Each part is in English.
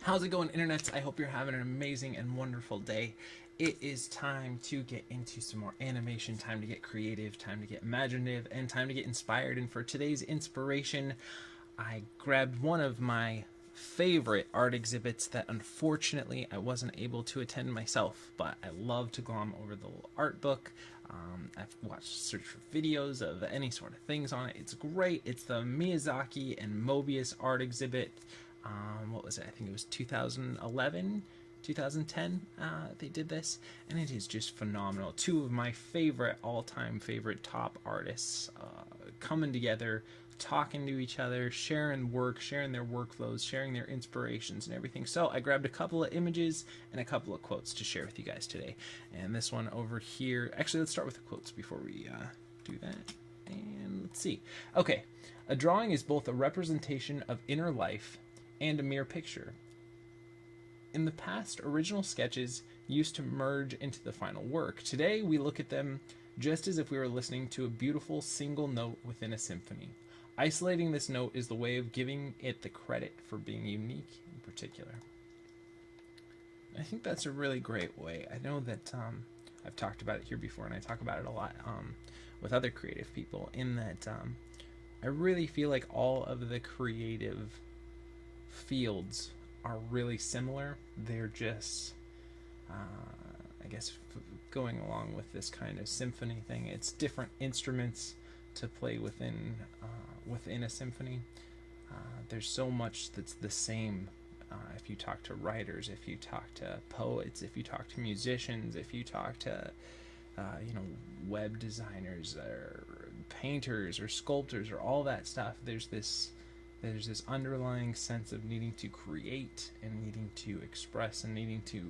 How's it going, internets? I hope you're having an amazing and wonderful day. It is time to get into some more animation, time to get creative, time to get imaginative, and time to get inspired. And for today's inspiration, I grabbed one of my favorite art exhibits that unfortunately I wasn't able to attend myself, but I love to glom over the little art book. I've watched search for videos of any sort of things on it. It's great. It's the Miyazaki and Moebius art exhibit. What was it? I think it was 2011, 2010. They did this, and it is just phenomenal. Two of my favorite, all-time favorite top artists coming together, talking to each other, sharing work, sharing their workflows, sharing their inspirations and everything. So I grabbed a couple of images and a couple of quotes to share with you guys today. And this one over here, actually, let's start with the quotes before we do that. And let's see. Okay, a drawing is both a representation of inner life and a mere picture. In the past, original sketches used to merge into the final work. Today, we look at them just as if we were listening to a beautiful single note within a symphony. Isolating this note is the way of giving it the credit for being unique in particular. I think that's a really great way. I know that I've talked about it here before, and I talk about it a lot with other creative people, in that I really feel like all of the creative fields are really similar. They're just, I guess, going along with this kind of symphony thing. It's different instruments to play within a symphony. There's so much that's the same. If you talk to writers, if you talk to poets, if you talk to musicians, if you talk to web designers or painters or sculptors or all that stuff, there's this underlying sense of needing to create and needing to express and needing to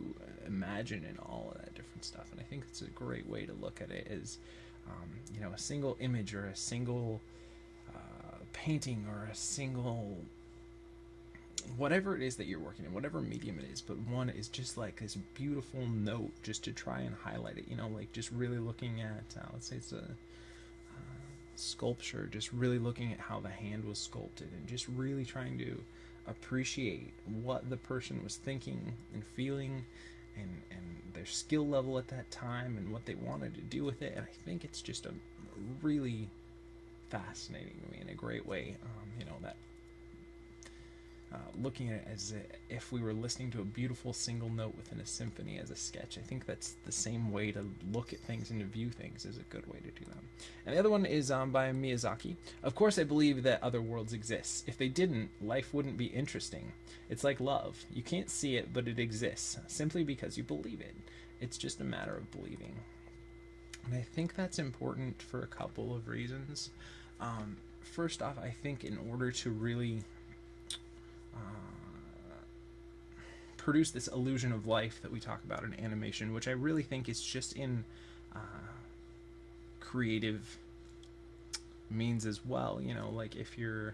imagine and all of that different stuff. And I think it's a great way to look at it, is a single image or a single painting or a single whatever it is that you're working in, whatever medium it is, but one is just like this beautiful note just to try and highlight it, like just really looking at, let's say it's a sculpture, just really looking at how the hand was sculpted and just really trying to appreciate what the person was thinking and feeling, and their skill level at that time and what they wanted to do with it. And I think it's just a really fascinating to me in a great way, that looking at it as if we were listening to a beautiful single note within a symphony as a sketch. I think that's the same way to look at things and to view things, is a good way to do them. And the other one is by Miyazaki. Of course I believe that other worlds exist. If they didn't, life wouldn't be interesting. It's like love. You can't see it, but it exists, simply because you believe it. It's just a matter of believing. And I think that's important for a couple of reasons. First off, I think in order to really produce this illusion of life that we talk about in animation, which I really think is just in creative means as well. Like if you're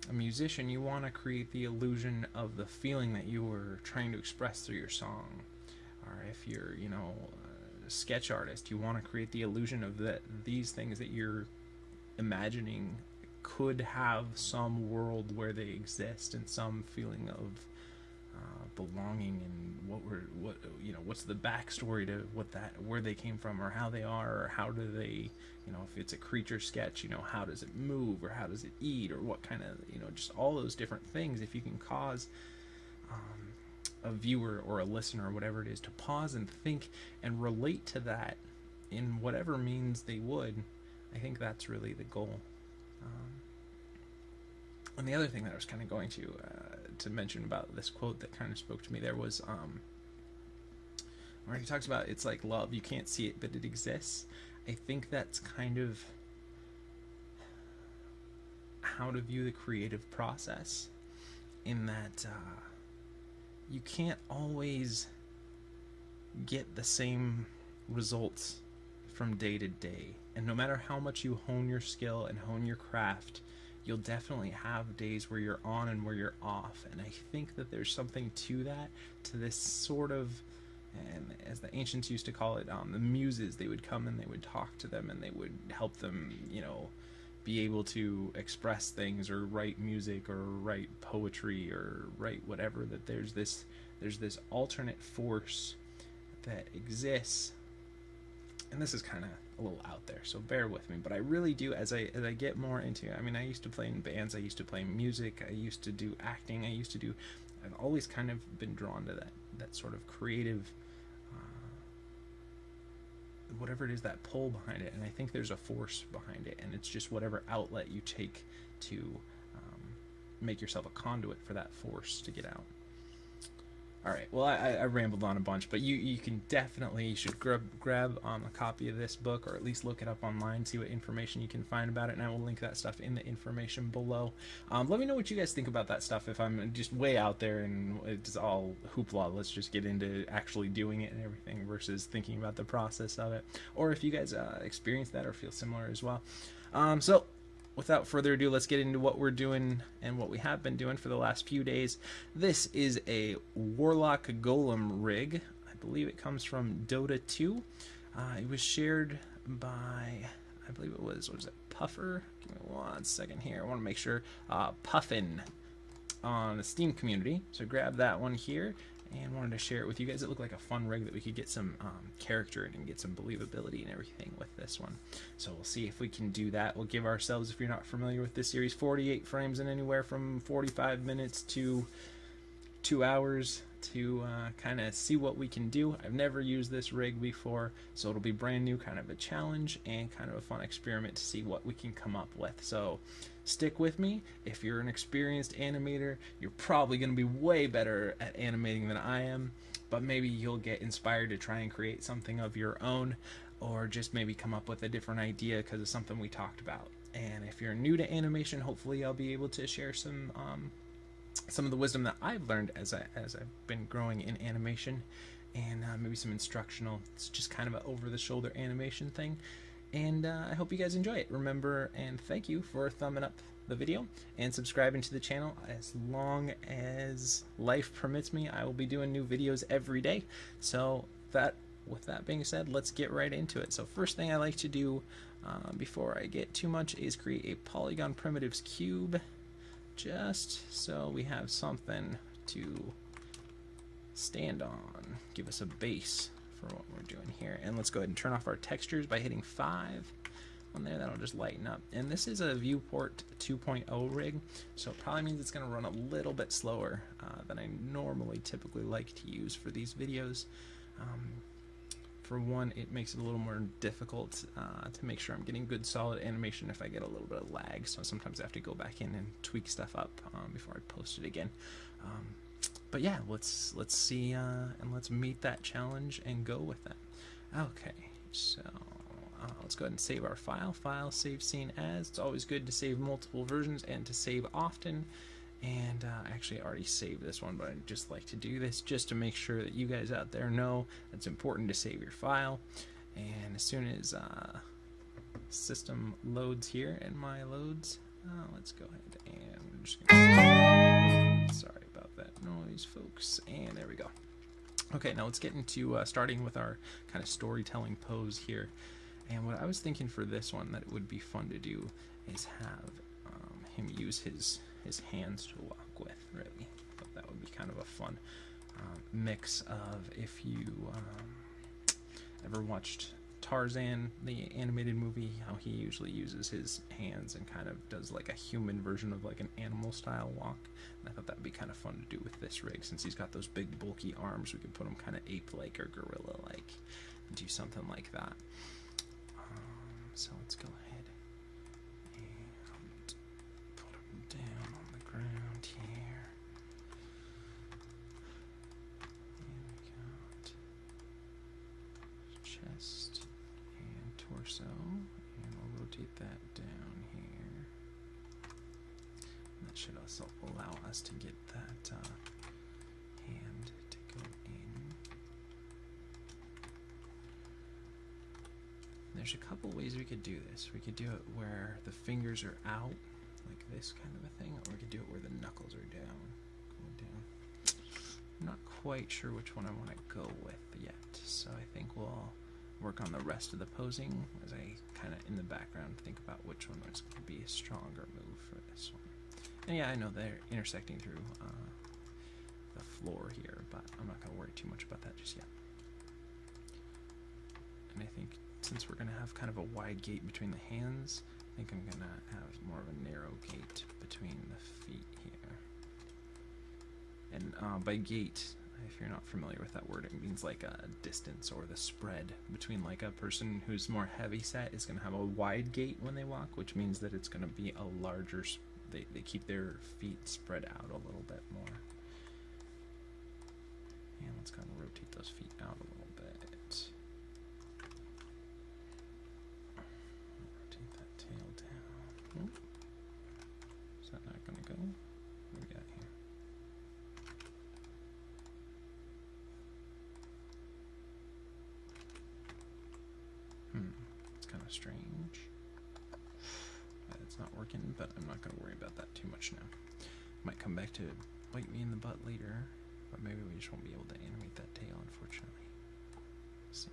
a musician, you want to create the illusion of the feeling that you were trying to express through your song. Or if you're, a sketch artist, you want to create the illusion of these things that you're imagining could have some world where they exist, and some feeling of belonging, and what's the backstory to where they came from, or how they are, or how do they, if it's a creature sketch, how does it move, or how does it eat, or what kind of, just all those different things. If you can cause a viewer or a listener or whatever it is to pause and think and relate to that in whatever means they would, I think that's really the goal. And the other thing that I was kind of going to mention about this quote that kind of spoke to me there was where he talks about it's like love, you can't see it, but it exists. I think that's kind of how to view the creative process, in that you can't always get the same results from day to day. And no matter how much you hone your skill and hone your craft, you'll definitely have days where you're on and where you're off. And I think that there's something to that, to this sort of, and as the ancients used to call it, the muses. They would come and they would talk to them, and they would help them, be able to express things or write music or write poetry or write whatever, that there's this alternate force that exists. And this is kind of a little out there, so bear with me, but I really do, as I get more into it. I mean, I used to play in bands, I used to play music, I used to do acting, I've always kind of been drawn to that sort of creative, whatever it is, that pull behind it. And I think there's a force behind it, and it's just whatever outlet you take to make yourself a conduit for that force to get out. All right, well, I rambled on a bunch, but you should grab a copy of this book, or at least look it up online, see what information you can find about it, and I will link that stuff in the information below. Let me know what you guys think about that stuff. If I'm just way out there and it's all hoopla, let's just get into actually doing it and everything versus thinking about the process of it, or if you guys experience that or feel similar as well. So without further ado, let's get into what we're doing and what we have been doing for the last few days. This is a Warlock Golem rig. I believe it comes from Dota 2. It was shared by, I believe it was, what is it, Puffer? Give me 1 second here. I want to make sure. Puffin on the Steam community. So grab that one here, and wanted to share it with you guys. It looked like a fun rig that we could get some character in and get some believability and everything with this one. So we'll see if we can do that. We'll give ourselves, if you're not familiar with this series, 48 frames and anywhere from 45 minutes to 2 hours to kind of see what we can do. I've never used this rig before, so it'll be brand new, kind of a challenge and kind of a fun experiment to see what we can come up with. So stick with me. If you're an experienced animator, you're probably going to be way better at animating than I am, but maybe you'll get inspired to try and create something of your own, or just maybe come up with a different idea because of something we talked about. And if you're new to animation, hopefully I'll be able to share some of the wisdom that I've learned as I've been growing in animation, and maybe some instructional. It's just kind of an over-the-shoulder animation thing. And I hope you guys enjoy it. Remember, and thank you for thumbing up the video and subscribing to the channel. As long as life permits me, I will be doing new videos every day. So with that being said, let's get right into it. So first thing I like to do before I get too much is create a polygon primitives cube, just so we have something to stand on, give us a base for what we're doing here. And let's go ahead and turn off our textures by hitting 5 on there. That'll just lighten up. And this is a viewport 2.0 rig, so it probably means it's going to run a little bit slower than I normally typically like to use for these videos. For one, it makes it a little more difficult to make sure I'm getting good solid animation if I get a little bit of lag, so sometimes I have to go back in and tweak stuff up before I post it again. But yeah, let's see and let's meet that challenge and go with that. Okay, so let's go ahead and save our file, save scene as. It's always good to save multiple versions and to save often. And actually I already saved this one, but I'd just like to do this just to make sure that you guys out there know it's important to save your file. And as soon as system loads here and my loads, let's go ahead and we're just gonna sorry about that noise, folks. And there we go. Okay, now let's get into starting with our kind of storytelling pose here. And what I was thinking for this one that it would be fun to do is have him use his hands to walk with, really. But that would be kind of a fun mix of, if you ever watched Tarzan, the animated movie, how he usually uses his hands and kind of does like a human version of like an animal style walk. And I thought that would be kind of fun to do with this rig. Since he's got those big bulky arms, we could put him kind of ape-like or gorilla-like and do something like that. So let's go ahead and put him down on the ground here. And we got chest and torso, and we'll rotate that down here. And that should also allow us to get that hand to go in. There's a couple ways we could do this. We could do it where the fingers are out, like this kind of a thing, or we could do it where the knuckles are down. I'm not quite sure which one I want to go with yet, so I think we'll work on the rest of the posing as I kind of in the background think about which one was going to be a stronger move for this one. And yeah, I know they're intersecting through the floor here, but I'm not going to worry too much about that just yet. And I think since we're going to have kind of a wide gate between the hands, I think I'm going to have more of a narrow gate between the feet here. And by gate, if you're not familiar with that word, it means like a distance or the spread between, like, a person who's more heavy set is going to have a wide gait when they walk, which means that it's going to be a larger, they keep their feet spread out a little bit more. And let's kind of rotate those feet out a little bit. Rotate that tail down. Oh. Is that not going to go? What do we got here? It's kind of strange. It's not working, but I'm not going to worry about that too much now. Might come back to bite me in the butt later, but maybe we just won't be able to animate that tail, unfortunately. Let's see.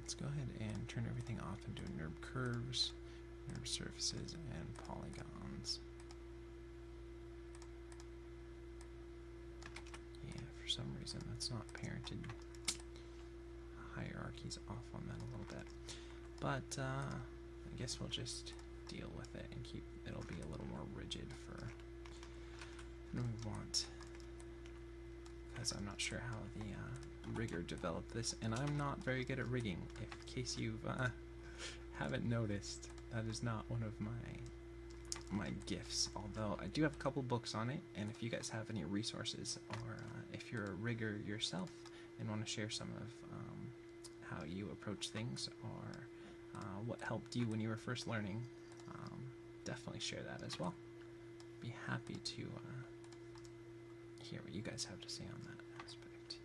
Let's go ahead and turn everything off and do NURB curves, NURB surfaces, and polygons. Yeah, for some reason that's not parented. Hierarchy's off on that a little bit. But I guess we'll just deal with it and keep, it'll be a little more rigid for what we want. Because I'm not sure how the rigger developed this, and I'm not very good at rigging. In case you haven't noticed, that is not one of my gifts, although I do have a couple books on it, and if you guys have any resources, or if you're a rigger yourself and want to share some of how you approach things, or what helped you when you were first learning, definitely share that as well. Be happy to hear what you guys have to say on that aspect.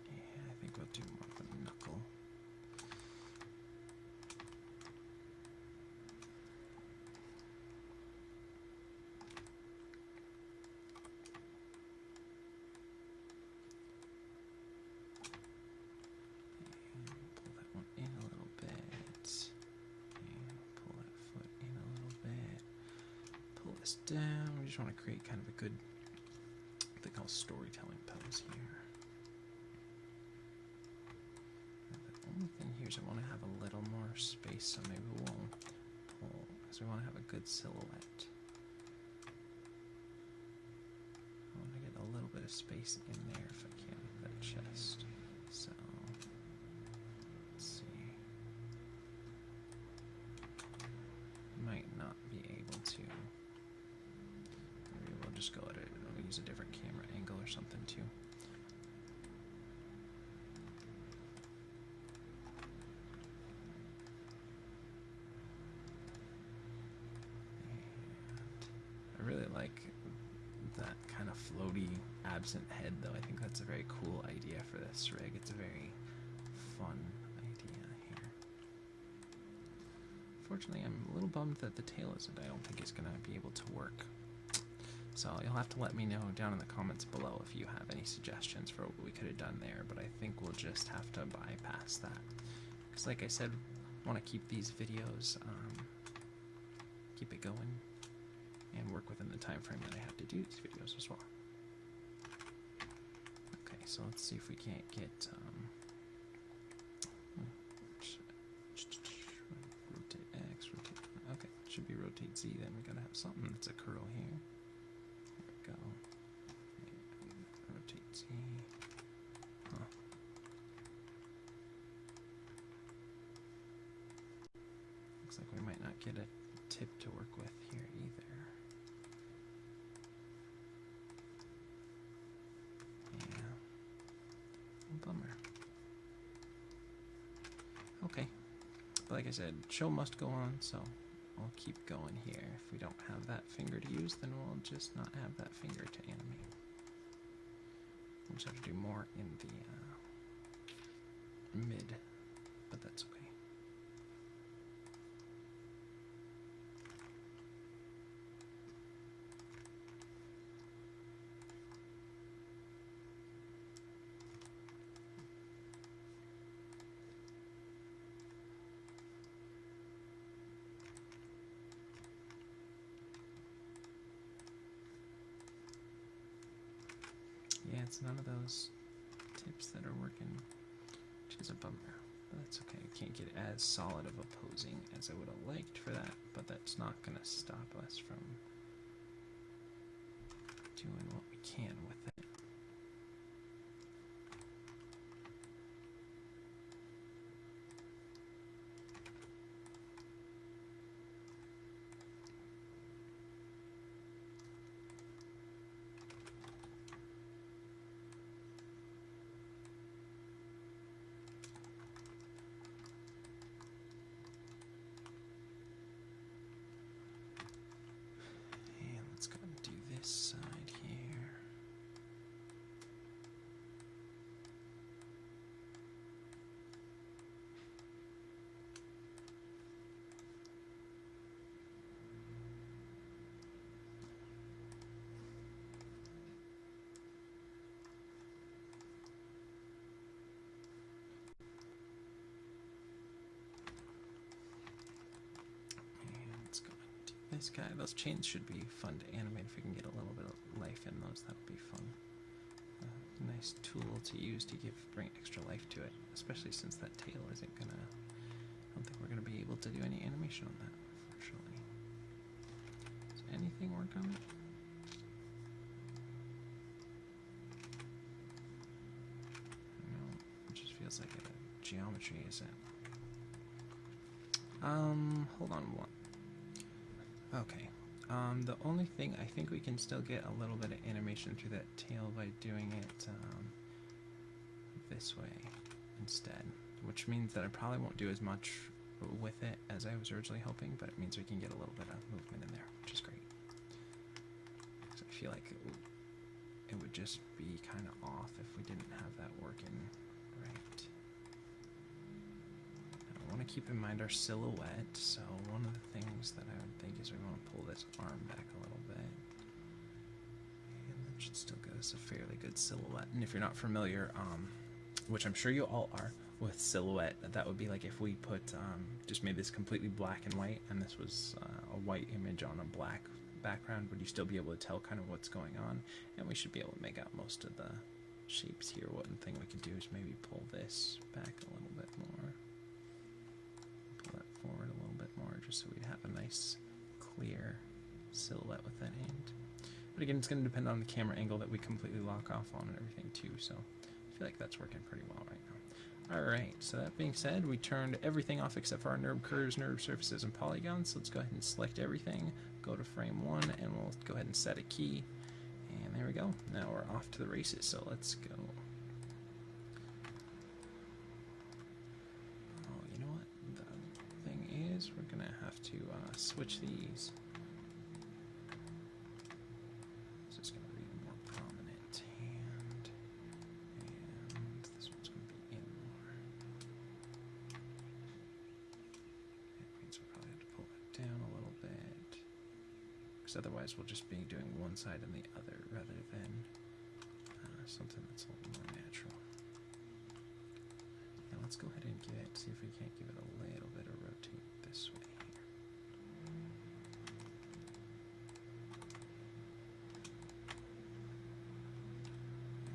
Yeah, I think we'll do more of a knuckle. Down. We just want to create kind of a good, what they call storytelling pose here. The only thing here is I want to have a little more space, so maybe we won't pull, because we want to have a good silhouette. I want to get a little bit of space in there if I can with that chest. So, let's see. Might not be able to. Just go at it. I'll use a different camera angle or something too. And I really like that kind of floaty, absent head, though. I think that's a very cool idea for this rig. It's a very fun idea here. Fortunately, I'm a little bummed that the tail isn't. I don't think it's going to be able to work. So you'll have to let me know down in the comments below if you have any suggestions for what we could have done there, but I think we'll just have to bypass that. Because like I said, I want to keep these videos, keep it going, and work within the time frame that I have to do these videos as well. Okay, so let's see if we can't get, rotate X, rotate, okay, should be rotate Z, then we gotta have something that's a curl here. Go. Rotate Z. Huh. Looks like we might not get a tip to work with here either. Yeah. Bummer. Okay. like I said, show must go on, so I'll keep going here. If we don't have that finger to use, then we'll just not have that finger to animate. We'll just have to do more in the mid, but that's okay. Yeah, it's none of those tips that are working, which is a bummer, but that's okay. I can't get as solid of a posing as I would have liked for that, but that's not going to stop us from doing what we can with it. Side here. And let's go and do this guy. Those chains should be fun to animate if we can get a little bit of life in those. That would be fun. Nice tool to use to bring extra life to it, especially since that tail isn't gonna. I don't think we're gonna be able to do any animation on that, unfortunately. Does anything work on it? No, it just feels like a geometry, is it? Hold on one. Okay. The only thing, I think we can still get a little bit of animation through that tail by doing it this way instead, which means that I probably won't do as much with it as I was originally hoping, but it means we can get a little bit of movement in there, which is great. So I feel like it would just be kind of off if we didn't have that working right. I want to keep in mind our silhouette, so one of the things that I would think is we want to pull this arm back a little bit. And that should still give us a fairly good silhouette. And if you're not familiar, which I'm sure you all are, with silhouette, that would be like if we put, just made this completely black and white, and this was a white image on a black background, would you still be able to tell kind of what's going on? And we should be able to make out most of the shapes here. One thing we could do is maybe pull this back a little bit more. Pull that forward a little bit more, just so we'd have a nice, clear silhouette with that hand. But again, it's going to depend on the camera angle that we completely lock off on and everything too, so I feel like that's working pretty well right now. Alright, so that being said, we turned everything off except for our NURB curves, NURB surfaces, and polygons. So let's go ahead and select everything, go to frame 1, and we'll go ahead and set a key. And there we go. Now we're off to the races, so let's go. Oh, you know what? The thing is, we're going to have to switch these. So it's going to be a more prominent hand. And this one's going to be in more. That means we'll probably have to pull it down a little bit. Because otherwise we'll just be doing one side and the other rather than something that's a little more natural. Now let's go ahead and see if we can't give it a little bit of rotate this way here.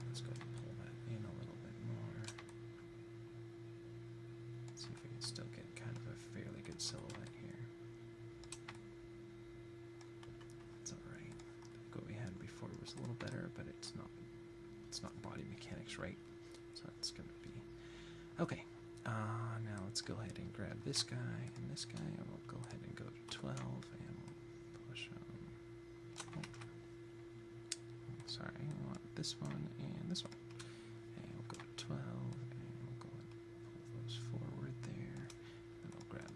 Let's go ahead and pull that in a little bit more. See if we can still get kind of a fairly good silhouette here. It's alright. What we had before was a little better, but it's not body mechanics right. So it's gonna be okay. Now let's go ahead and grab this guy and this guy, and we'll go ahead and go to 12 and we'll push sorry, we want this one and this one. And we'll go to 12 and we'll go and pull those forward there. And we'll grab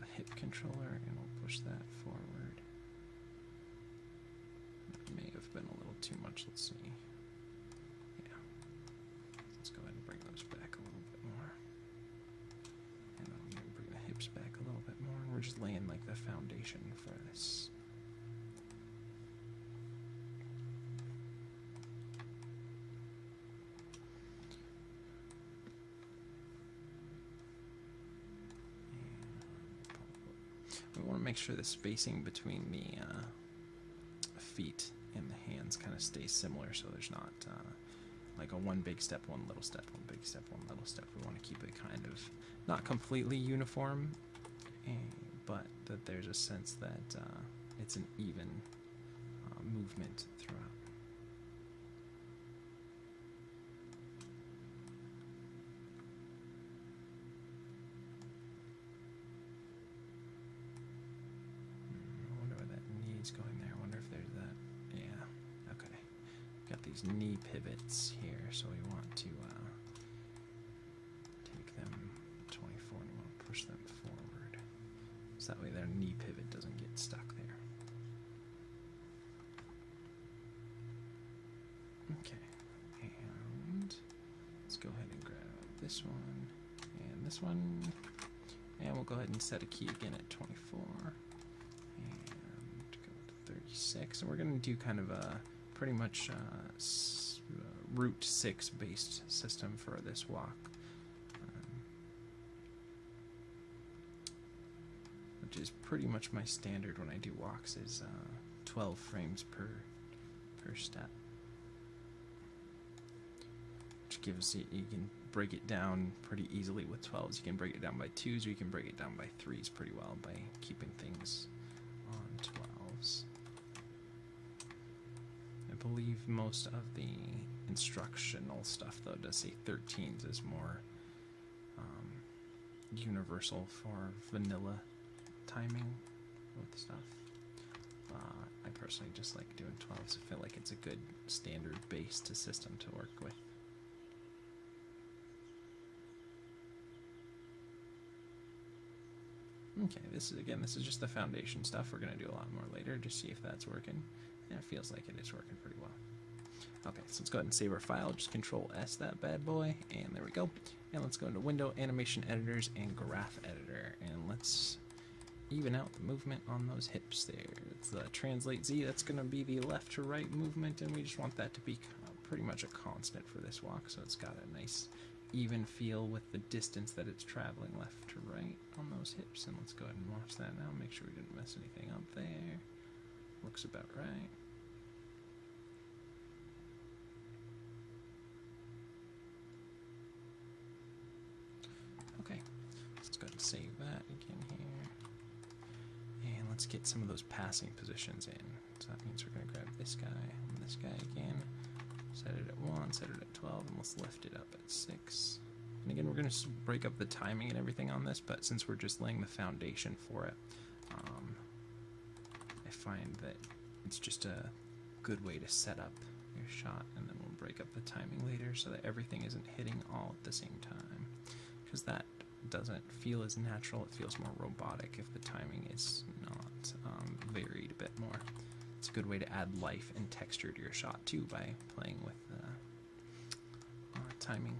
too much. Let's see. Yeah. Let's go ahead and bring those back a little bit more. And I'm going to bring the hips back a little bit more. And we're just laying like the foundation for this. We want to make sure the spacing between the feet and the hands kind of stays similar, so there's not like a one big step, one little step, one big step, one little step. We want to keep it kind of not completely uniform, but that there's a sense that it's an even movement throughout. Going there. I wonder if there's that. Yeah. Okay. Got these knee pivots here, so we want to take them 24 and we want to push them forward. So that way their knee pivot doesn't get stuck there. Okay. And let's go ahead and grab this one and this one. And we'll go ahead and set a key again at 24. 36, and we're going to do kind of a pretty much Route 6 based system for this walk, which is pretty much my standard when I do walks, is 12 frames per step, which gives you can break it down pretty easily with 12s. You can break it down by 2s, or you can break it down by 3s pretty well by keeping things on 12s. I believe most of the instructional stuff, though, does say 13s is more universal for vanilla timing with stuff. I personally just like doing 12s. I feel like it's a good standard base to system to work with. Okay, this is just the foundation stuff. We're going to do a lot more later, just see if that's working. Yeah, it feels like it is working pretty well. Okay, so let's go ahead and save our file. Just Control S that bad boy, and there we go. And let's go into Window, Animation Editors, and Graph Editor, and let's even out the movement on those hips there. It's the Translate Z. That's going to be the left to right movement, and we just want that to be pretty much a constant for this walk, so it's got a nice even feel with the distance that it's traveling left to right on those hips. And let's go ahead and watch that now, make sure we didn't mess anything up there. Looks about right. Okay, let's go ahead and save that again here. And let's get some of those passing positions in. So that means we're going to grab this guy and this guy again. Set it at 1, set it at 12, and let's lift it up at 6. And again, we're going to break up the timing and everything on this, but since we're just laying the foundation for it, I find that it's just a good way to set up your shot, and then we'll break up the timing later so that everything isn't hitting all at the same time, because that doesn't feel as natural. It feels more robotic if the timing is not varied a bit more. It's a good way to add life and texture to your shot too by playing with timing.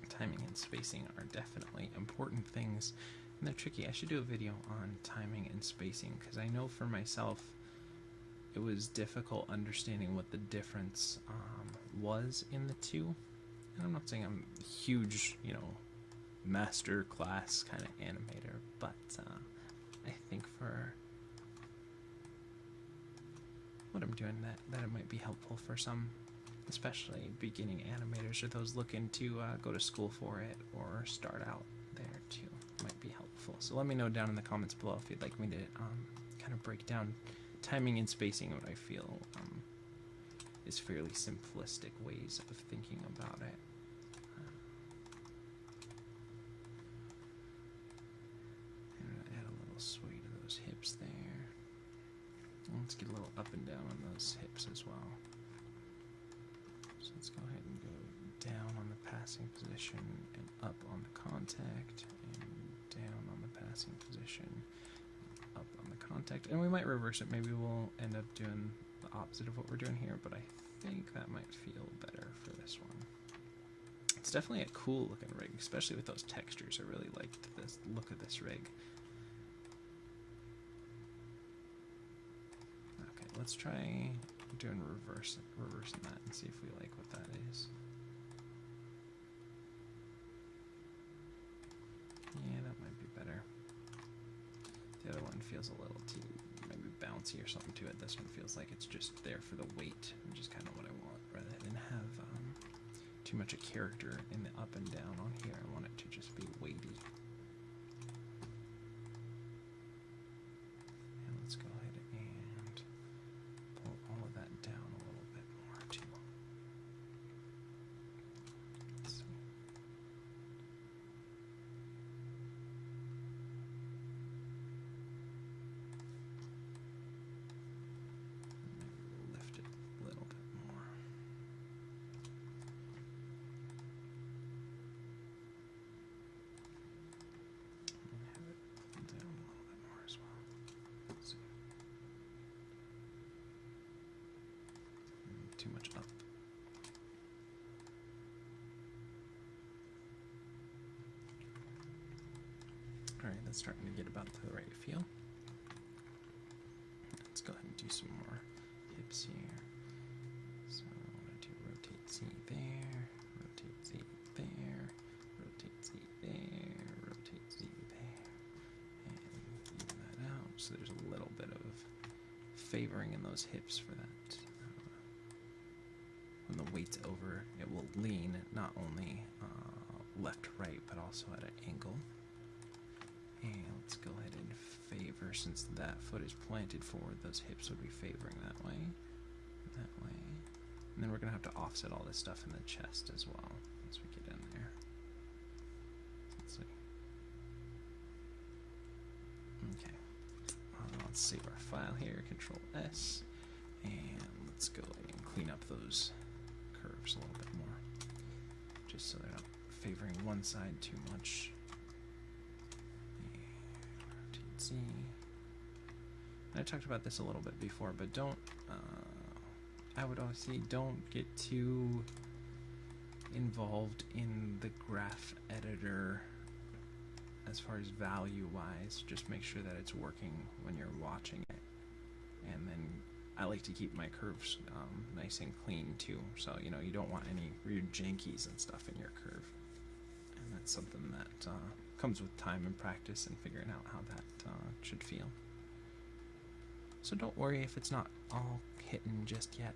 Timing and spacing are definitely important things, and they're tricky. I should do a video on timing and spacing, because I know for myself it was difficult understanding what the difference was in the two. And I'm not saying I'm a huge, master class kind of animator, but I think for what I'm doing, that it might be helpful for some, especially beginning animators or those looking to go to school for it or start out there too. Might be helpful. So let me know down in the comments below if you'd like me to kind of break down timing and spacing, what I feel is fairly simplistic ways of thinking about it. And add a little sway to those hips there. Let's get a little up and down on those hips as well. So let's go ahead and go down on the passing position and up on the contact, and down on the passing position, up on the contact. And we might reverse it. Maybe we'll end up doing the opposite of what we're doing here, but I think that might feel better for this one. It's definitely a cool looking rig, especially with those textures. I really liked this look of this rig. Okay, let's try doing reversing that and see if we like what that is. Yeah, that might be better. The other one feels a little too maybe bouncy or something to it. This one feels like it's just there for the weight, which is kind of what I want, rather than have too much a character in the up and down on here. I want it to just be weighty. And let's go ahead and pull all of that down a little bit more too. Let's see. Maybe we'll lift it a little bit more. Too much up. Alright, that's starting to get about the right feel. Let's go ahead and do some more hips here. So I want to do rotate Z there, rotate Z there, rotate Z there, rotate Z there, and even that out. So there's a little bit of favoring in those hips for that. When the weight's over, it will lean not only left, right, but also at an angle. And let's go ahead and favor, since that foot is planted forward, those hips would be favoring that way, and then we're going to have to offset all this stuff in the chest as well once we get in there. Let's see. Okay. Let's save our file here, Control S, and let's go ahead and clean up those curves a little bit more, just so they're not favoring one side too much. And rotate Z. I talked about this a little bit before, but don't, I would always say don't get too involved in the graph editor as far as value wise. Just make sure that it's working when you're watching it, and then I like to keep my curves nice and clean too, so you know you don't want any weird jankies and stuff in your curve, and that's something that comes with time and practice and figuring out how that should feel. So don't worry if it's not all hitting just yet.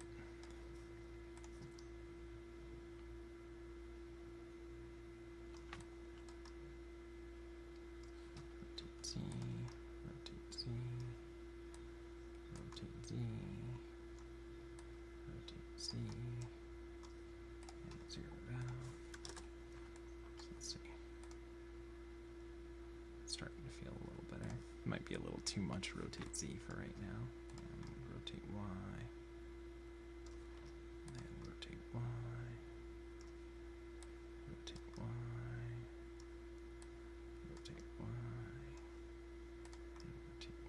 Rotate Z, rotate Z, rotate Z, rotate Z, and zero it out. So let's see. It's starting to feel a little better. It might be a little too much rotate Z for right now. And rotate Y, and then rotate Y, rotate Y, rotate Y, and rotate Y.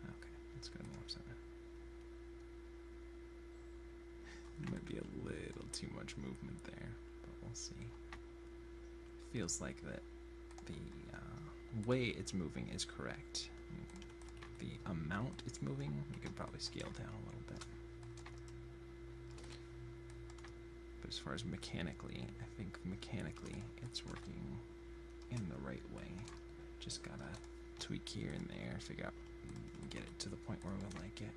Okay, let's go to more center. Might be a little too much movement there, but we'll see. Feels like that the way it's moving is correct. The amount it's moving, you could probably scale down a little bit. But as far as mechanically, I think mechanically it's working in the right way. Just gotta tweak here and there, figure out, get it to the point where we like it.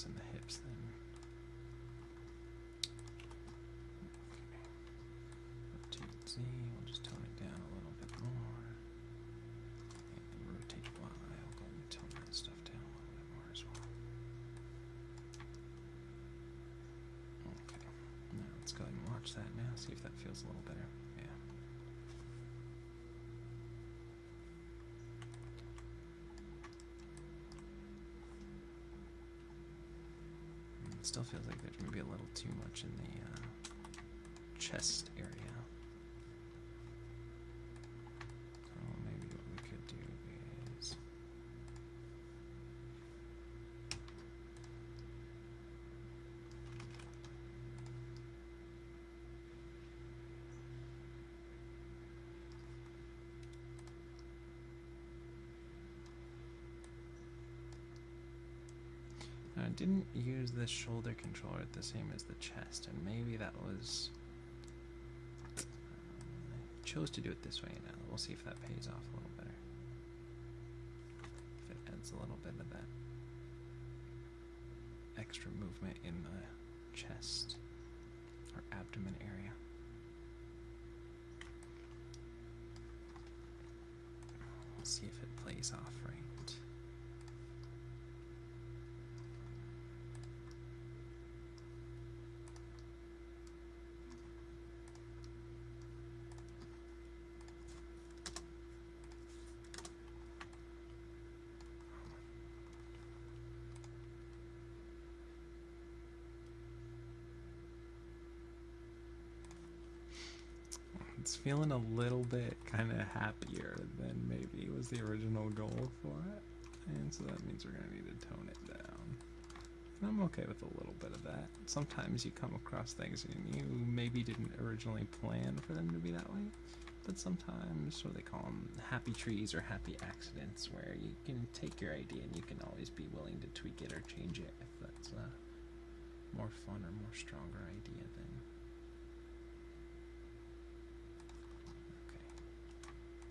In the hips then. Okay. Rotate Z, we'll just tone it down a little bit more. And rotate Y, I'll go and tone that stuff down a little bit more as well. Okay, now let's go ahead and watch that now, see if that feels a little better. Yeah. still feels like there's maybe a little too much in the chest area. So maybe what we could do is I didn't use the shoulder controller the same as the chest, and maybe that was... I chose to do it this way now. We'll see if that pays off a little better. If it adds a little bit of that extra movement in the chest or abdomen area. We'll see if it plays off right. It's feeling a little bit kind of happier than maybe was the original goal for it. And so that means we're going to need to tone it down. And I'm okay with a little bit of that. Sometimes you come across things and you maybe didn't originally plan for them to be that way. But sometimes, what do they call them, happy trees or happy accidents, where you can take your idea and you can always be willing to tweak it or change it if that's a more fun or more stronger idea than...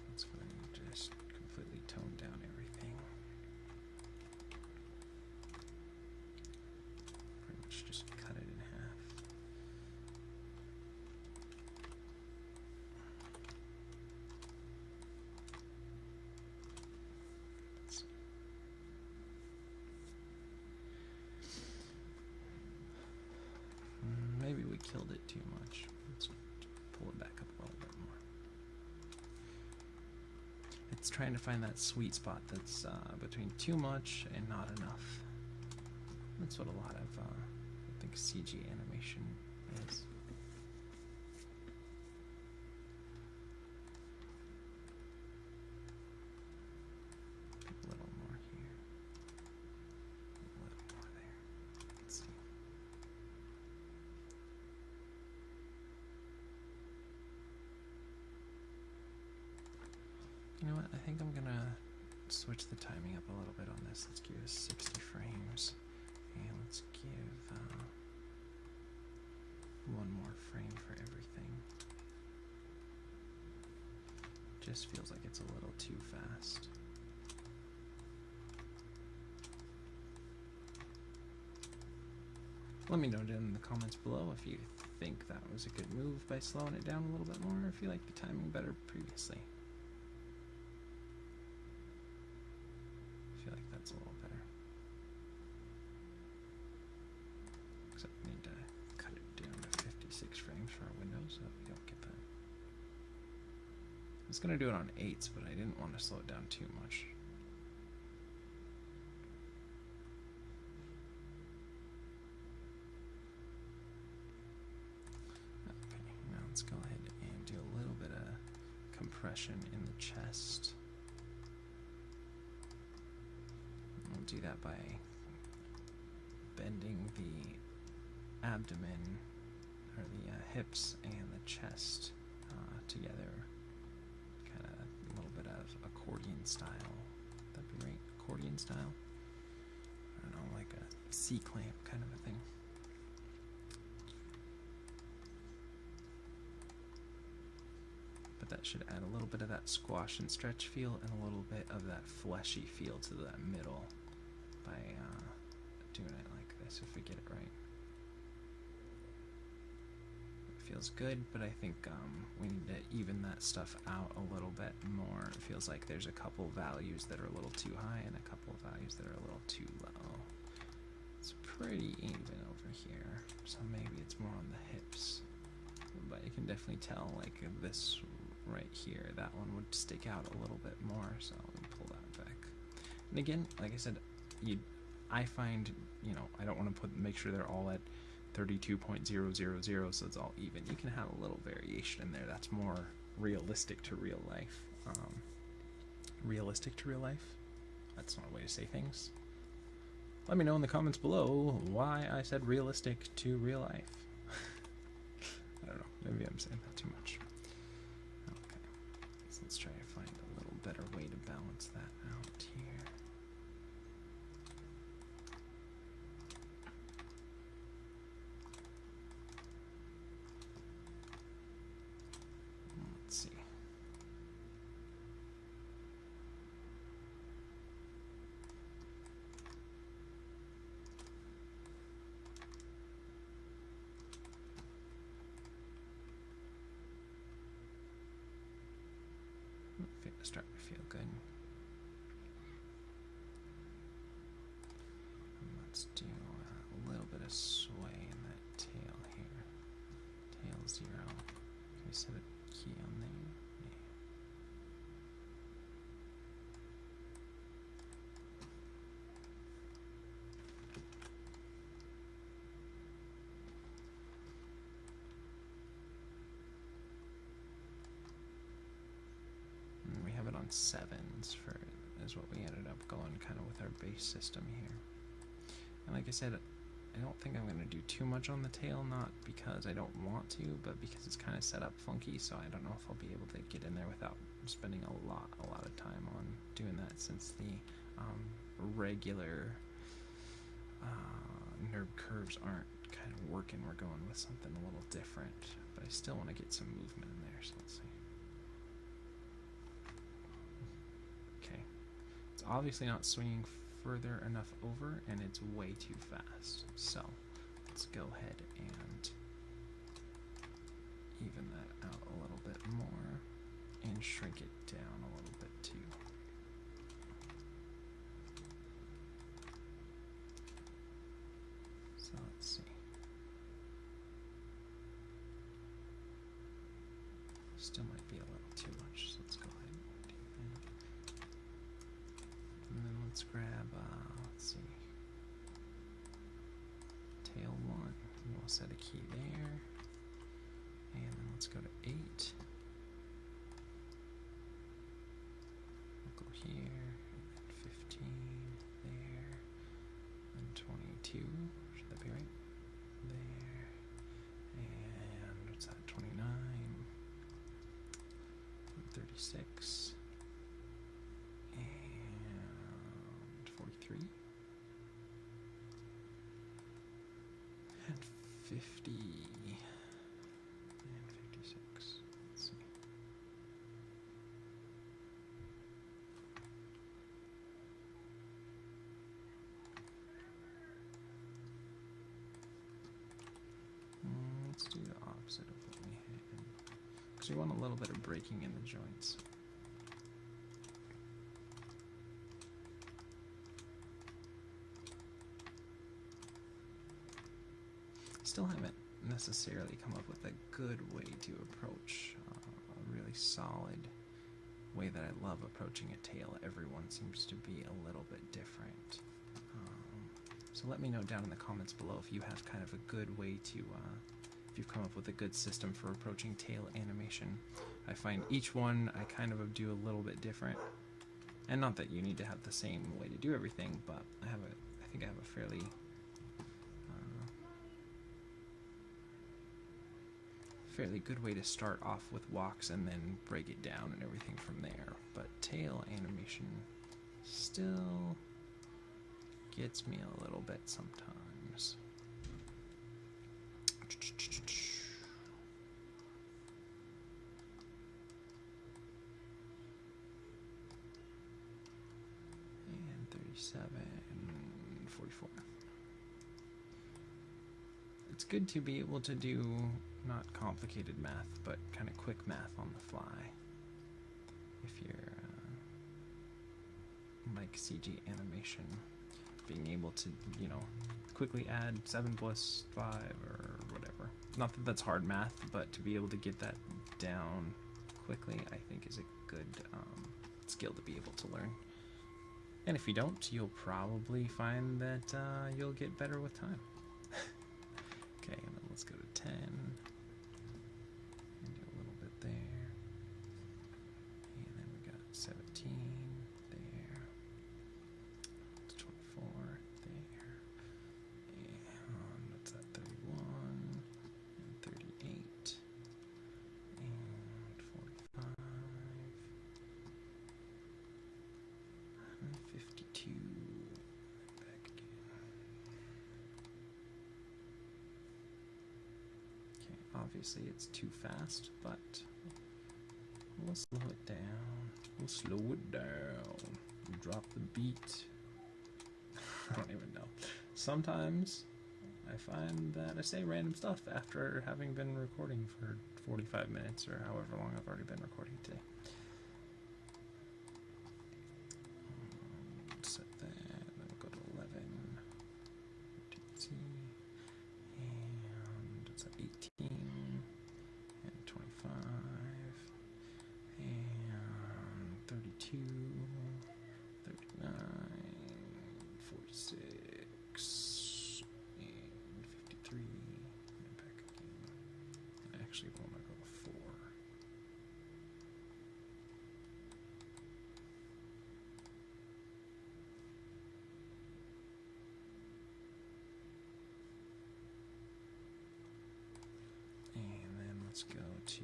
Let's go ahead and just completely tone down everything. Pretty much just cut it in half. Maybe we killed it too much. Let's pull it back up a little bit more. It's trying to find that sweet spot that's between too much and not enough. That's what a lot of, I think, CG animation is. A little more here. A little more there. Let's see. You know what, I think I'm gonna switch the timing up a little bit on this. Let's give us 60 frames, and let's give one more frame for everything. Just feels like it's a little too fast. Let me know down in the comments below if you think that was a good move by slowing it down a little bit more, or if you like the timing better previously. I feel like that's a little better. Except we need to cut it down to 56 frames for our windows so that we don't get that. I was going to do it on 8s, but I didn't want to slow it down too much. Okay, now let's go ahead and do a little bit of compression in the chest. We'll do that by bending the abdomen, or the hips and the chest together, kind of a little bit of accordion style. That'd be right, accordion style. I don't know, like a C-clamp kind of a thing. But that should add a little bit of that squash and stretch feel and a little bit of that fleshy feel to that middle by doing it like this, if we get it right. It feels good, but I think we need to even that stuff out a little bit more. It feels like there's a couple values that are a little too high and a couple of values that are a little too low. It's pretty even over here, so maybe it's more on the hips. But you can definitely tell, like this right here, that one would stick out a little bit more, so I'll pull that back. And again, like I said, I find you know, I don't want to make sure they're all at 32.000, so it's all even. You can have a little variation in there. That's more realistic to real life. Realistic to real life? That's not a way to say things. Let me know in the comments below why I said realistic to real life. I don't know. Maybe I'm saying that too much. Okay. So let's try to find a little better way to balance that out here. Let's see. Starting to feel good. And let's do a little bit of sway in that tail here. Tail 0. Can we set a key on there? Yeah. We have it on 7s for is what we ended up going kind of with our base system here. And like I said, I don't think I'm going to do too much on the tail, not because I don't want to, but because it's kind of set up funky, so I don't know if I'll be able to get in there without spending a lot of time on doing that, since the regular nerve curves aren't kind of working. We're going with something a little different, but I still want to get some movement in there, so let's see. Obviously not swinging further enough over, and it's way too fast. So let's go ahead and even that out a little bit more and shrink it down a little bit too. So let's see. Still might be a little too much, so let's go ahead. And then let's grab, let's see, tail 1, and we'll set a key there, and then let's go to 8, we'll go here, and 15, there, and 22, should that be right, there, and what's that, 29, and 36, 43 and 50 and 56. Let's see. Let's do the opposite of what we had, because we want a little bit of breaking in the joints. Still haven't necessarily come up with a good way to approach a really solid way that I love approaching a tail. Everyone seems to be a little bit different. So let me know down in the comments below if you have kind of a good way to, if you've come up with a good system for approaching tail animation. I find each one I kind of do a little bit different. And not that you need to have the same way to do everything, but I think I have a fairly good way to start off with walks and then break it down and everything from there. But tail animation still gets me a little bit sometimes. And 37 and 44. It's good to be able to do not complicated math, but kind of quick math on the fly. If you're like CG animation, being able to, you know, quickly add 7 plus 5 or whatever. Not that that's hard math, but to be able to get that down quickly, I think is a good skill to be able to learn. And if you don't, you'll probably find that you'll get better with time. Okay, and then let's go to 10. And do a little bit there. And then we got 17 there. 24 there. And what's that? 31 and 38 and 45 and 52. Back again. Okay, obviously it's too fast, but we'll slow it down. We'll slow it down. Drop the beat. I don't even know. Sometimes I find that I say random stuff after having been recording for 45 minutes or however long I've already been recording today. Set that, then we'll go to 11. And it's at 18 and 25 and 32, 39, 46 and 53 and back again. Actually, we'll go to 4. And then let's go to, I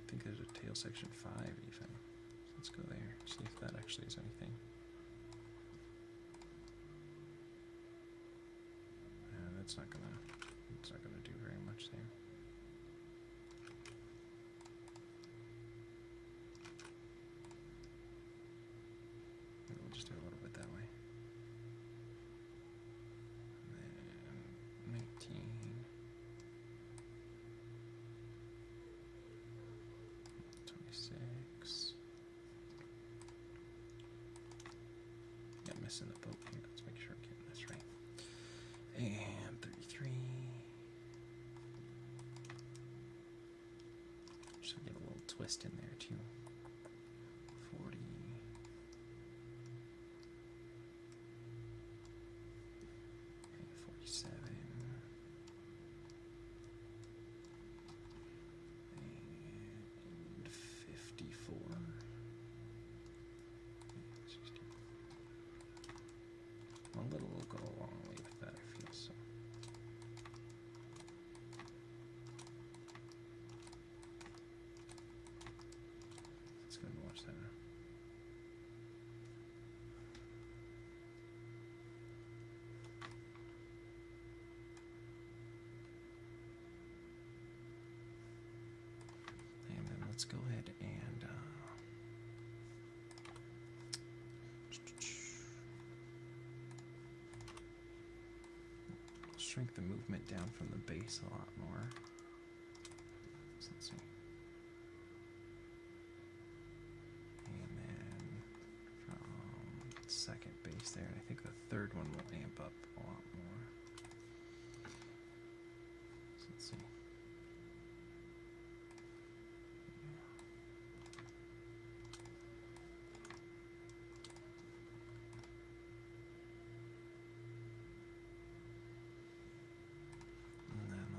think there's a tail section 5 even. Let's go there, see if that actually is anything. It's not gonna do very much there. Maybe we'll just do a little bit that way. And then 19. 26. Yeah, I'm missing the boat here. Let's make sure I'm getting this right. And 33. Just get a little twist in there too. 40. And 47. And 54. 60. A little will go a long way with that, I feel so. Let's go and watch that now. And then let's go ahead and shrink the movement down from the base a lot more. So let's see. And then from second base there, and I think the third one will amp up a lot more. So let's see.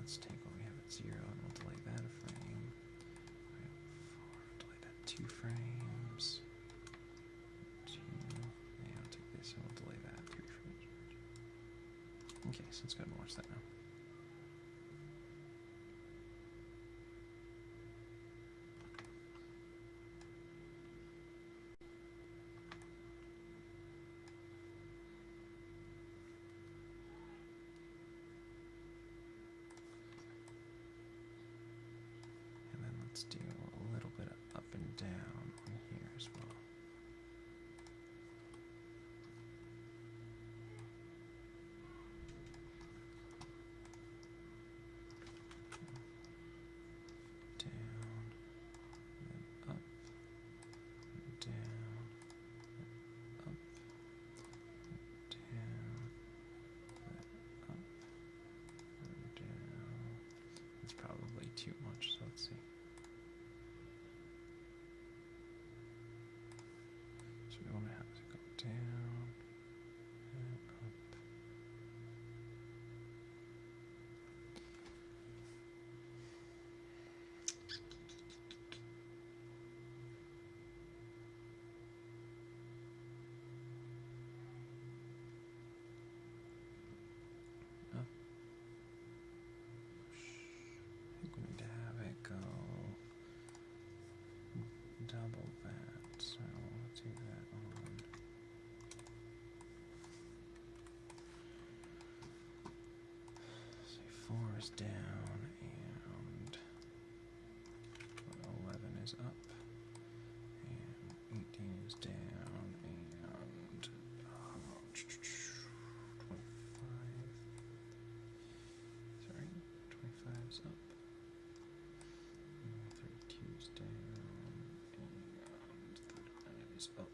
Let's take what we have at 0 and we'll delay that a frame. We have 4, delay that 2 frames. 2, yeah, I'll take this and we'll delay that 3 frames. Okay, so let's go ahead and watch that now. Let's do a little bit of up and down on here as well. Down, then up, and down, up, and down, then up, and down. It's probably too much, so let's see. We want to have to go down, 4 is down, and 11 is up, and 18 is down, and 25. Sorry, 25 is up, and 32 is down, and 39 is up.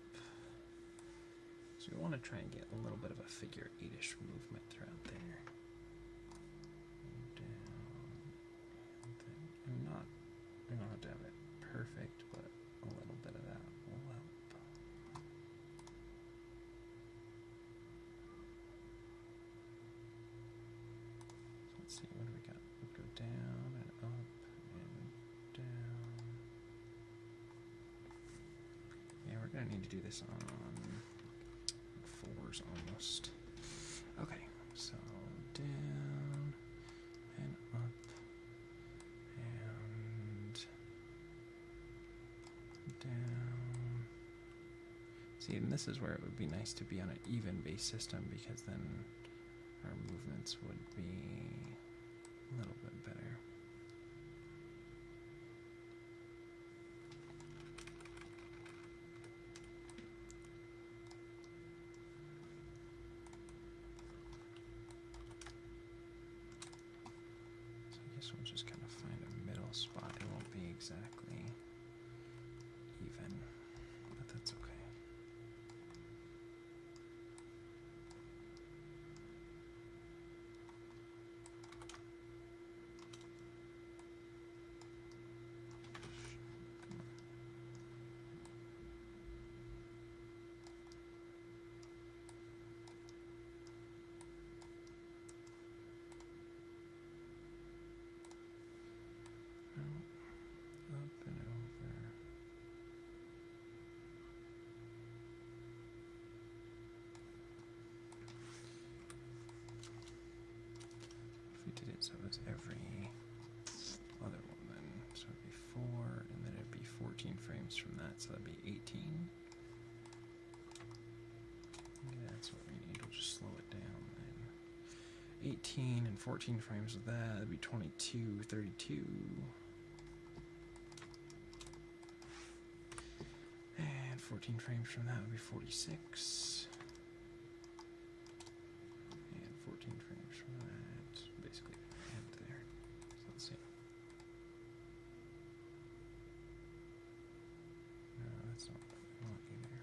So we want to try and get a little bit of a figure 8-ish movement throughout there. I don't have to have it perfect, but a little bit of that will help. So let's see, what do we got? We go down and up and down. Yeah, we're gonna need to do this on 4s almost. Okay, so down and up. Down. See, and this is where it would be nice to be on an even base system, because then our movements would be a little bit better. So I guess we'll just kind of find a middle spot. It won't be exactly even, but that's okay. Up and over. If we did it so it's every other one, then so it'd be 4, and then it'd be 14 frames from that, so that'd be 18. Yeah, that's what we need. We'll just slow it down then. 18 and 14 frames of that, that'd be 22, 32. And 14 frames from that would be 46. And 14 frames from that, basically end there. So let's see. No, that's not what we want either.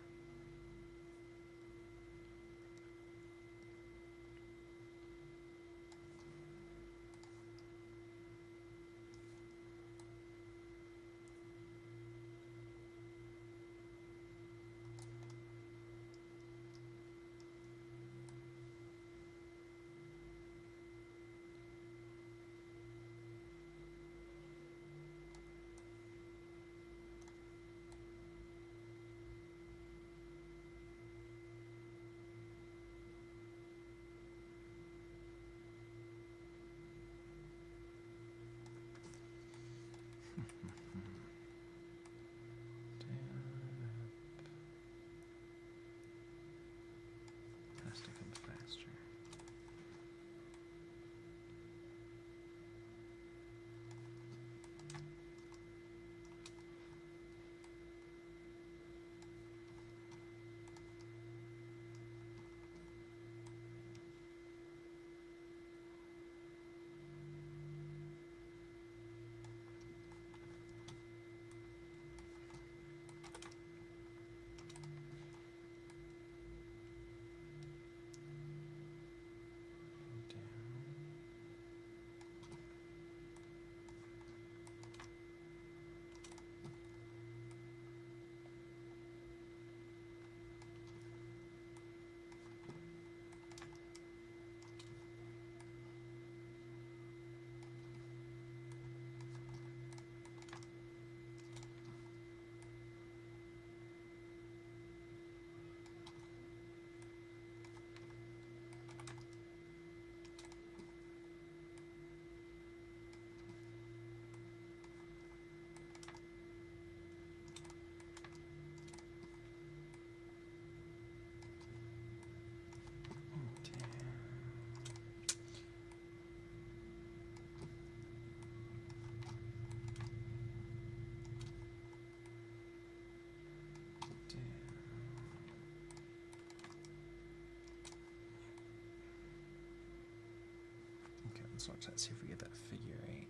Let's watch that, see if we get that figure 8.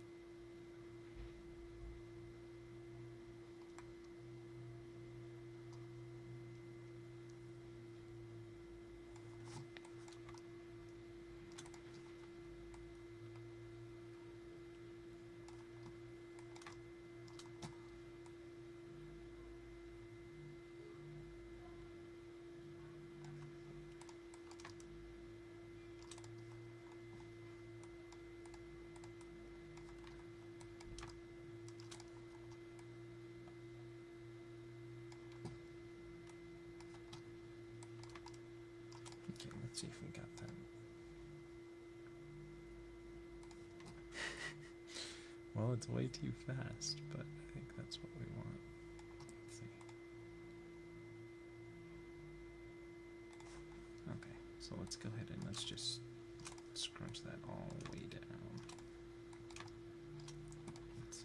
Let's see if we got that. Well, it's way too fast, but I think that's what we want. Let's see. Okay, so let's go ahead and let's just scrunch that all the way down. Let's see.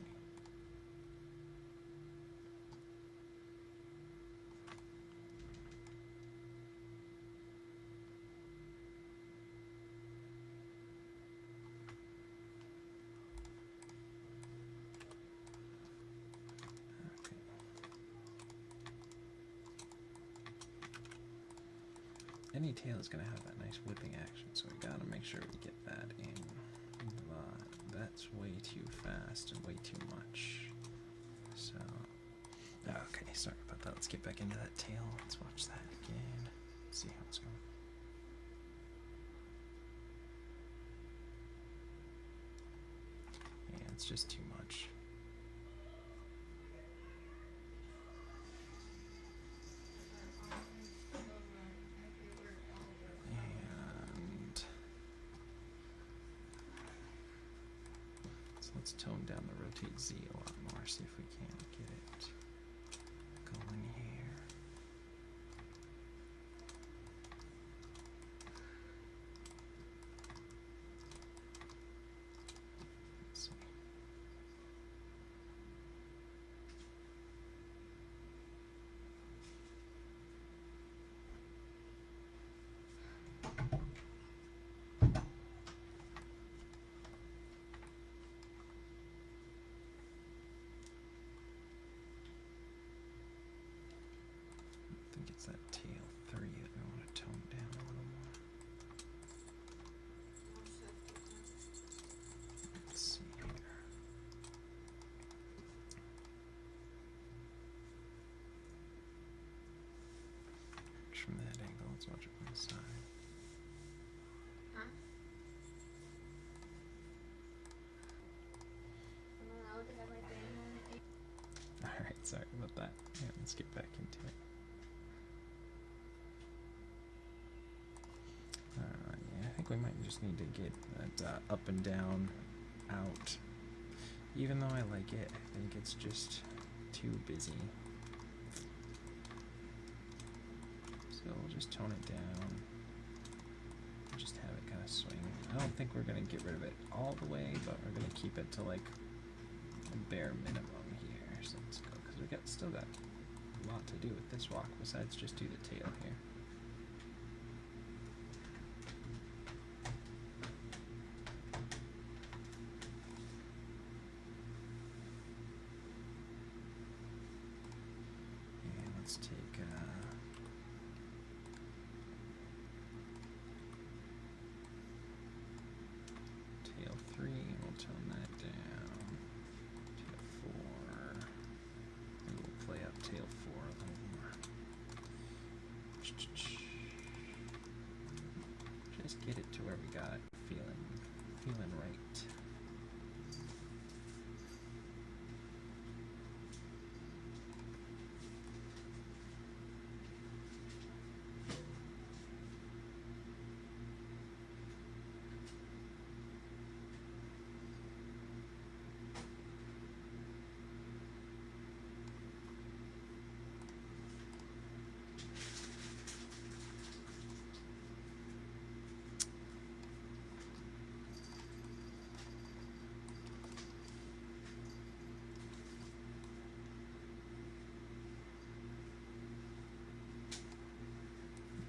Any tail is going to have that nice whipping action, so we got to make sure we get that in. That's way too fast and way too much. So, okay, sorry about that. Let's get back into that tail. Let's watch that again. See how it's going. Yeah, it's just too much. Let's tone down the rotate Z a lot more, see if we can't get it going here. Let's see. It's that tail 3 that we want to tone down a little more. Let's see here. From that angle, let's watch it from the side. Huh? Alright, sorry about that. Yeah, let's get back into it. Yeah, I think we might just need to get that up and down out. Even though I like it, I think it's just too busy. So we'll just tone it down. Just have it kind of swing. I don't think we're going to get rid of it all the way, but we're going to keep it to like a bare minimum here. So let's go, because we still got a lot to do with this walk besides just do the tail here. Let's take tail 3, and we'll tone that down. Tail 4. And we'll play up tail 4 a little more. Just get it to where we got it feeling right.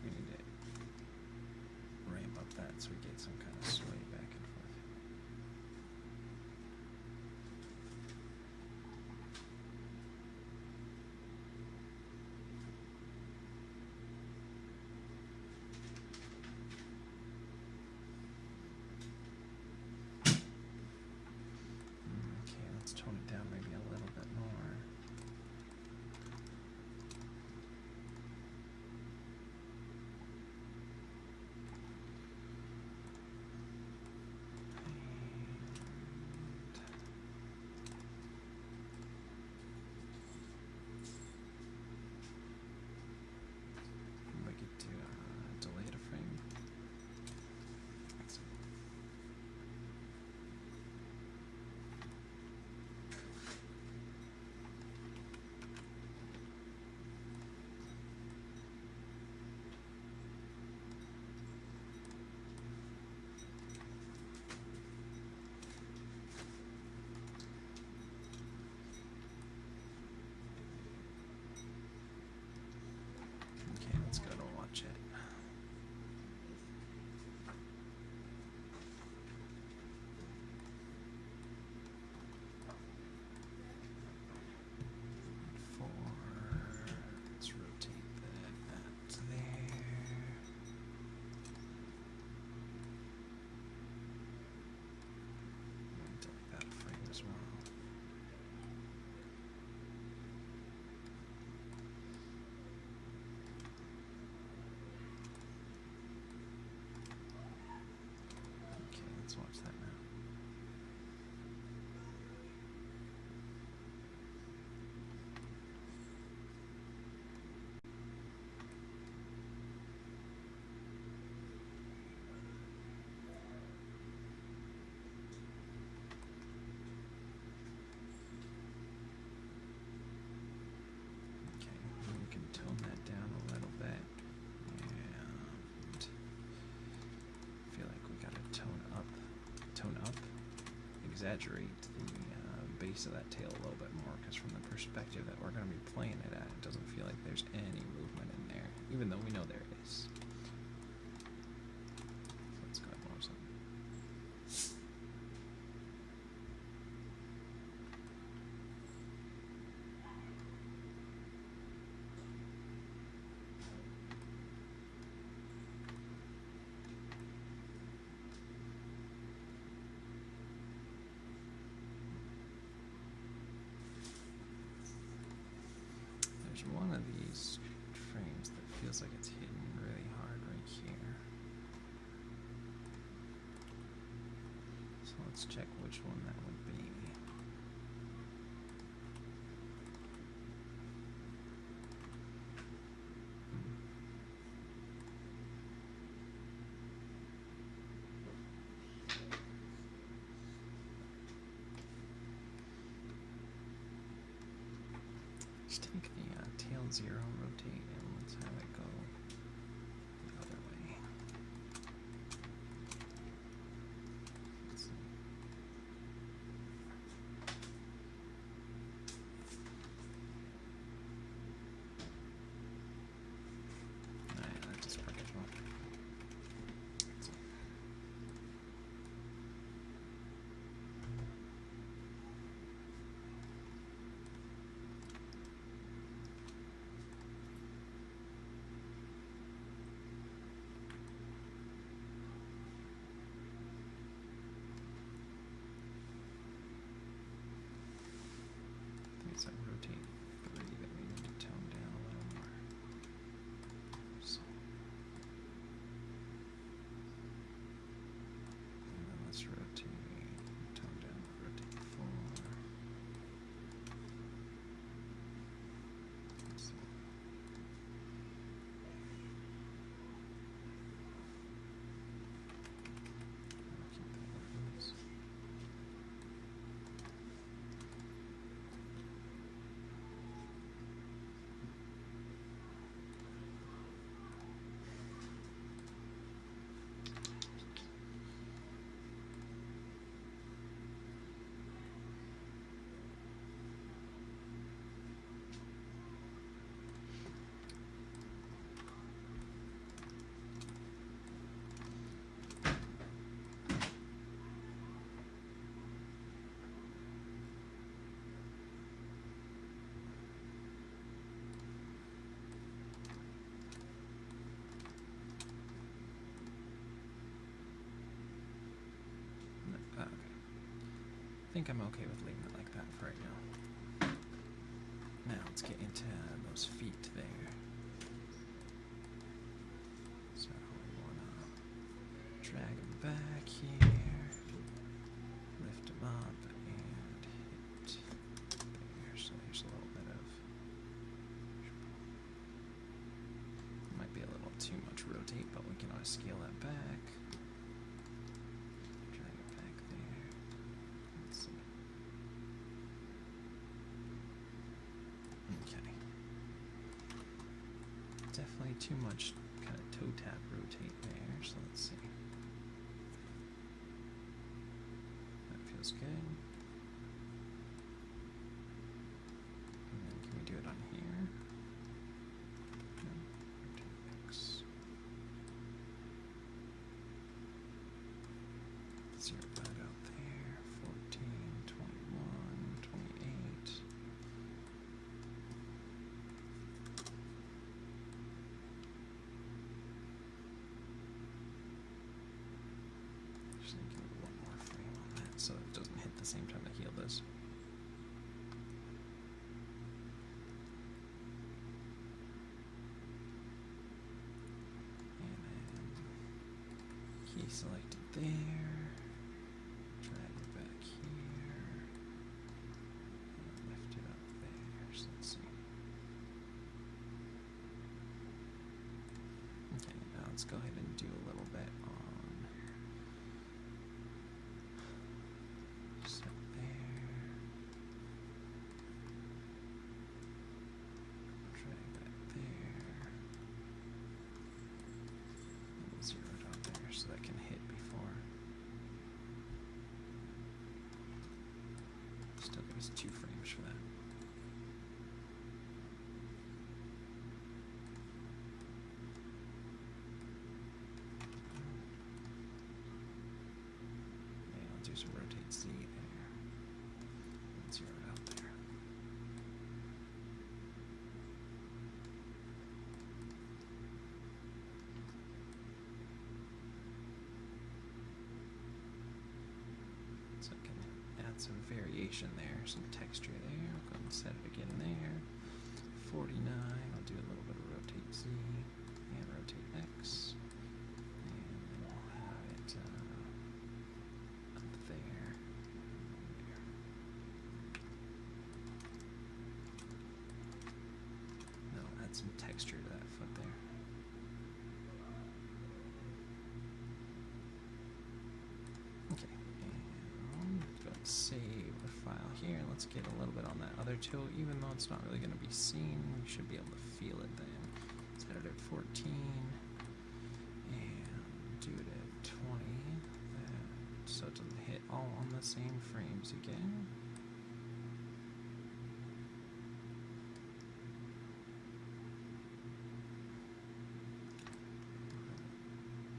We need to ramp up that so we get some kind of sway back and forth. tone up, exaggerate the base of that tail a little bit more, because from the perspective that we're going to be playing it at, it doesn't feel like there's any movement in there, even though we know there is. So let's go ahead and watch that. There's one of these frames that feels like it's hidden really hard right here. So let's check which one that would be. Let's take the tail 0, rotate, and let's have it go the other way. Let's see. Alright, that just worked as well. Let's see. I think it's that rotate 3 that we need to tone down a little more. So. And then let's rotate, tone down, rotate 4. Let's see. I'll keep that where it is. Okay. I think I'm okay with leaving it like that for right now. Now let's get into those feet there. So we want to drag them back here, lift them up, and hit there. So there's a little bit of, might be a little too much rotate, but we can always scale that back. Drag it back there. Let's see. Okay. Definitely too much kind of toe tap rotate there, so let's see. That feels good. And then can we do it on here? No. Rotate X. Zero that out there. 14, 21, 28. Just gonna give it one more frame on that so it doesn't hit the same time the heel does. And then key selected there. Drag it back here. And lift it up there. So let's see. Okay, now let's go ahead and do a little bit on set there. Drag that there. And zero it out there so that can hit before. Still give us 2 frames for that. Yeah, I'll do some rotate Z there. And 0 it out there. So I can add some variation there, some texture there. I'll go and set it again there. 49, I'll do a little bit of rotate Z and rotate X. And then I'll have it up there. There. That'll add some texture to that foot there. Okay, and go and save the file here. Let's get a little bit on that other toe, even though it's not really going to be seen. We should be able to feel it then. Set it at 14 and do it at 20. So it doesn't hit all on the same frames again.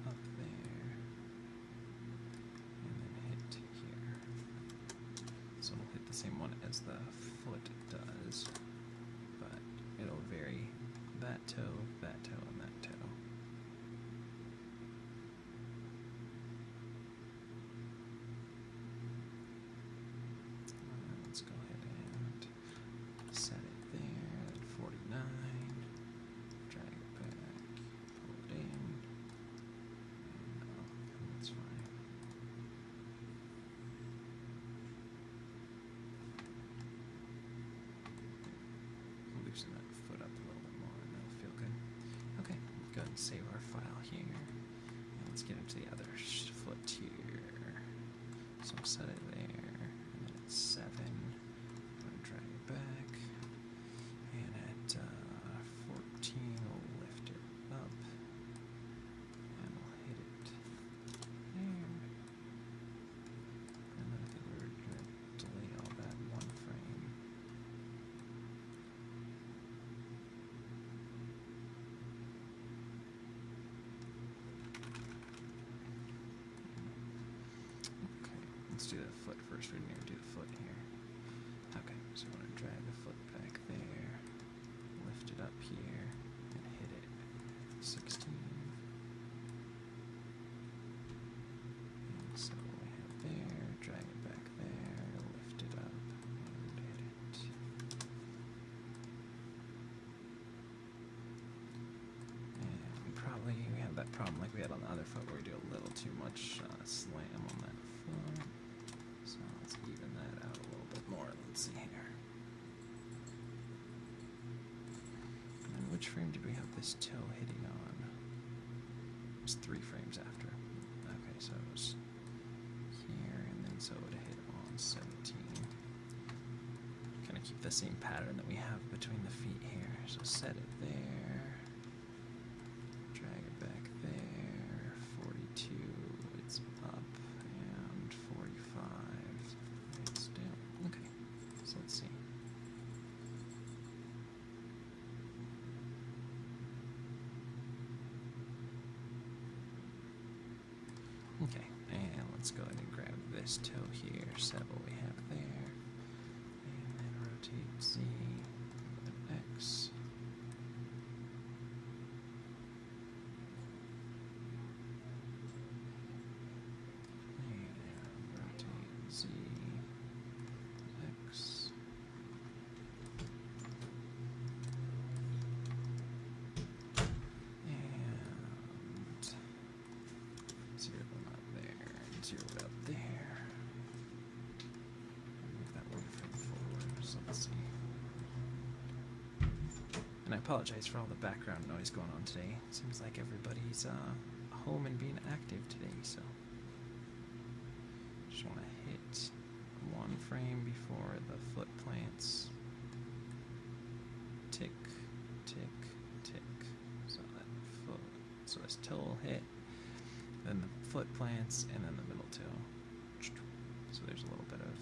Up there. And then hit here. So it'll hit the same one as the foot does, but it'll vary that toe, and that toe. Let's go ahead and set it there at 49, drag it back, pull it in, and that's fine. Loosen that foot up a little bit more and that'll feel good. Okay, go ahead and save our file here. And let's get into the other foot here. So I'll set it there, and then it's 7. I'm going to drag it back. And at 14, we'll lift it up. And we'll hit it there. And then I think we're going to delete all that 1 frame. Okay, let's do that foot first. We're going to do the foot here. Okay, so I'm going to drag the foot back there, lift it up here, and hit it. 16. And so we have there, drag it back there, lift it up, and hit it. And probably we have that problem like we had on the other foot where we do a little too much slam on that foot. So let's even that out a little bit more. Let's see here. And which frame did we have this toe hitting on? It was 3 frames after. Okay, so it was here, and then so it would hit on 17. Kind of keep the same pattern that we have between the feet here. So set it there. Drag it back there. 42, it's up, and 45, it's down. Okay, so let's see. Okay, and let's go ahead and grab this toe here, set what we have there, and then rotate Z, and X. And rotate Z, X. And 0 out there, and 0 out there. And move that 1 frame forward, so let's see. And I apologize for all the background noise going on today. It seems like everybody's home and being active today, so just want to hit 1 frame before the foot plants. Tick, tick, tick. So that foot, so this toe will hit, then the foot plants, and then the middle toe. So there's a little bit of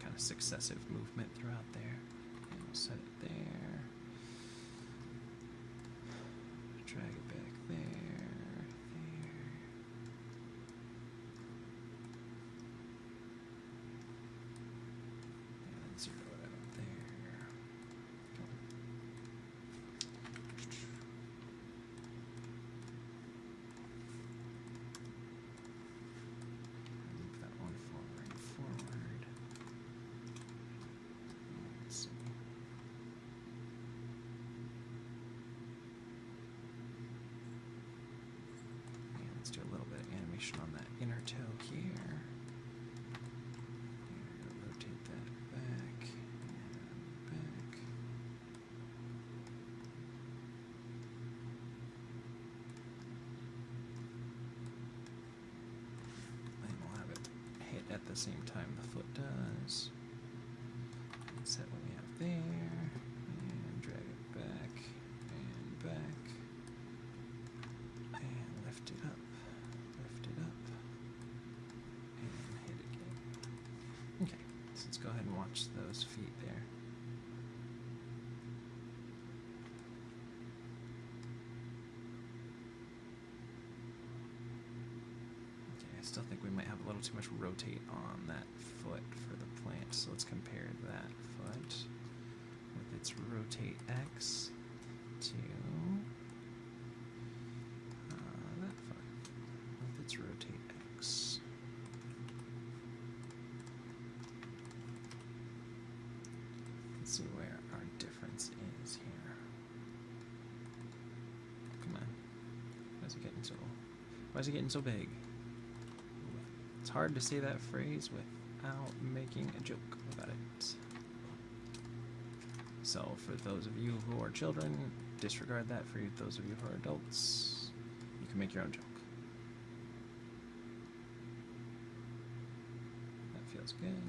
kind of successive movement throughout there. And we'll set it there. Drag it back there. And zero it out there. Move that one forward. Let's see. And let's do a little bit of animation on that inner toe here. And rotate that back and back. And we'll have it hit at the same time the foot does. And set what we have there. And drag it back and back. And lift it up. Lift it up. And hit again. Okay, so let's go ahead and watch those feet there. Okay, I still think we might have a little too much rotate on that foot for the plant, so let's compare that foot with its rotate X to that foot with its rotate X. Let's see where our difference is here. Come on. Why is it getting so big? It's hard to say that phrase without making a joke about it. So for those of you who are children, disregard that. For those of you who are adults, you can make your own joke. That feels good.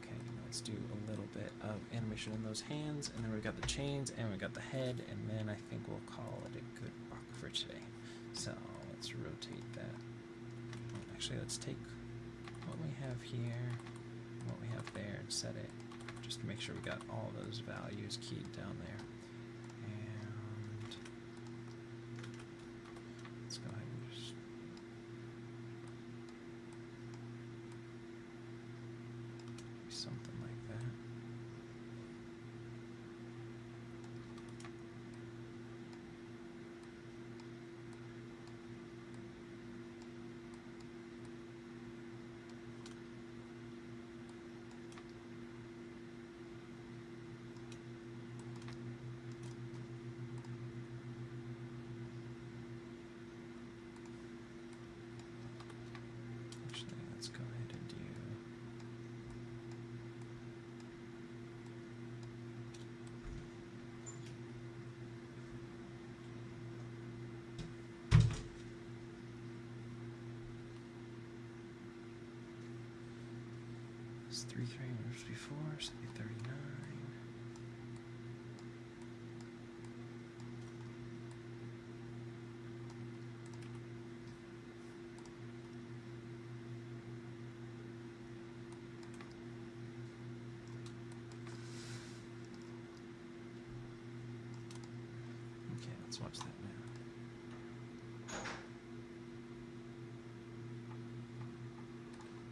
Okay, let's do a little bit of animation in those hands, and then we've got the chains, and we've got the head, and then I think we'll call it a good rock for today. So let's rotate that. Actually, let's take what we have here, what we have there, and set it just to make sure we got all those values keyed down there. And let's go ahead and just do something like that. Actually, let's go ahead and do it's 3 frames before, so it'll be 39. Okay, let's watch that now.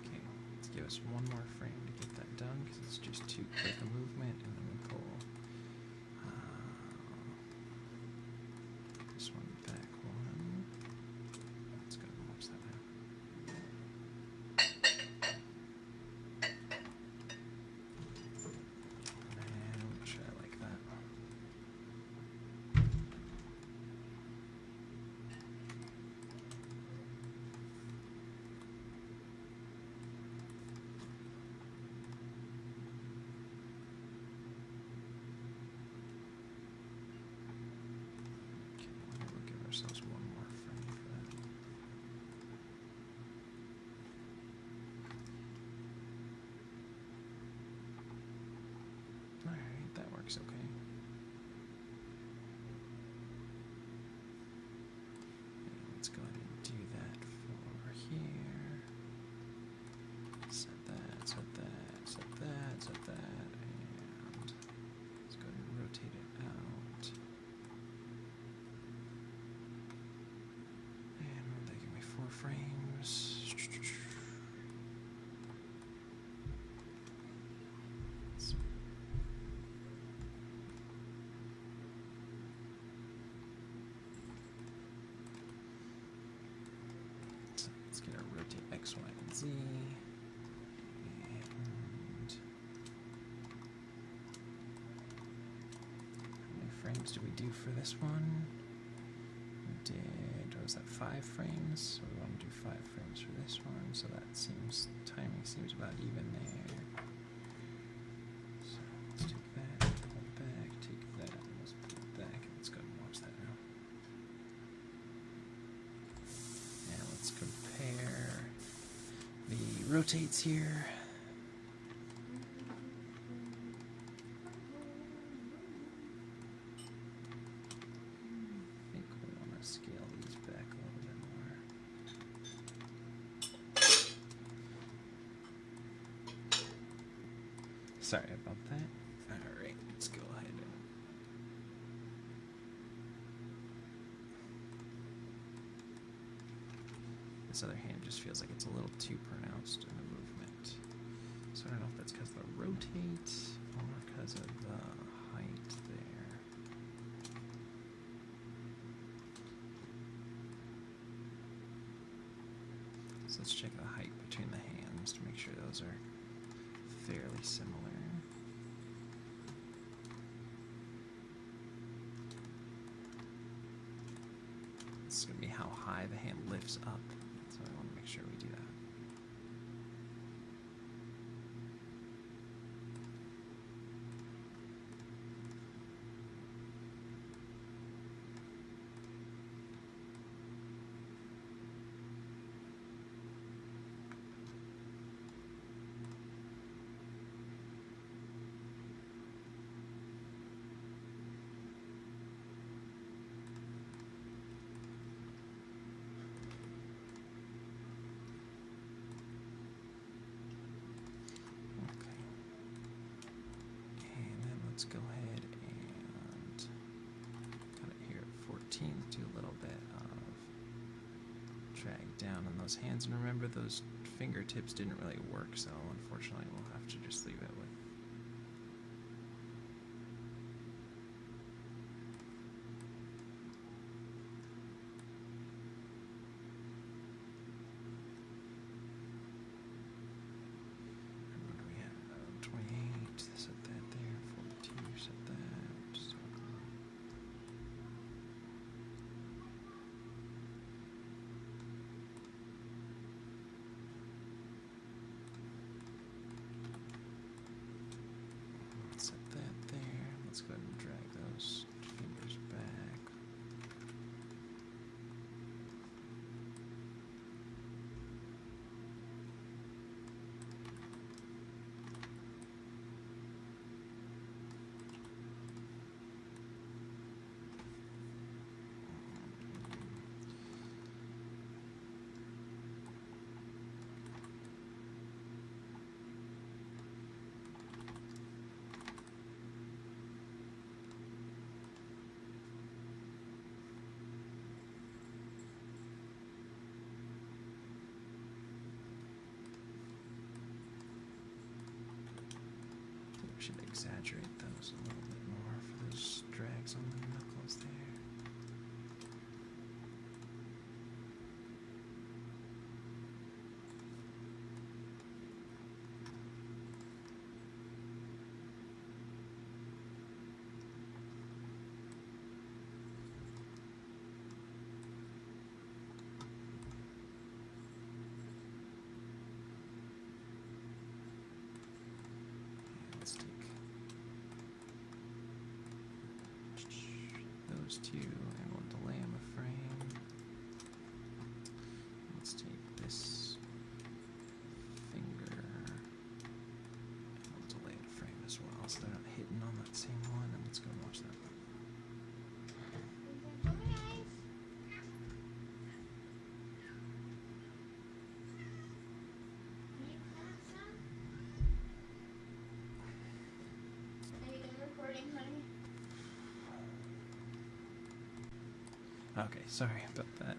Okay, let's give us one more frame to get that done because it's just too quick a movement, and then we pull this one back one. Let's go and watch that now. And which I like that. sides of that, and let's go ahead and rotate it out. And will they give me 4 frames? So let's get our rotate X, Y, and Z. Frames do we do for this one? We did, what was that, 5 frames? So we want to do 5 frames for this one, so that seems, timing seems about even there. So let's take that, pull it back, take that, let's pull it back, and let's go and watch that now. And let's compare the rotates here. Scale these back a little bit more. Sorry about that. Alright, let's go ahead and this other hand just feels like it's a little too pronounced in the movement. So I don't know if that's because of the rotate or because of the height there. So let's check the height between the hands to make sure those are fairly similar. This is going to be how high the hand lifts up, so I want to make sure we do that. Let's go ahead and cut it here at 14, do a little bit of drag down on those hands. And remember, those fingertips didn't really work, so unfortunately we'll have to just leave it with. What do we have? 28, set that there. Set that. So. Set that there. Let's go ahead and drag those fingers back. Should exaggerate those a little bit more for those drags on the knuckles there. Let's take those two and we'll delay them a frame. Let's take this finger and we'll delay it a frame as well so they're not hitting on that same one. And let's go and watch that one. Okay, sorry about that.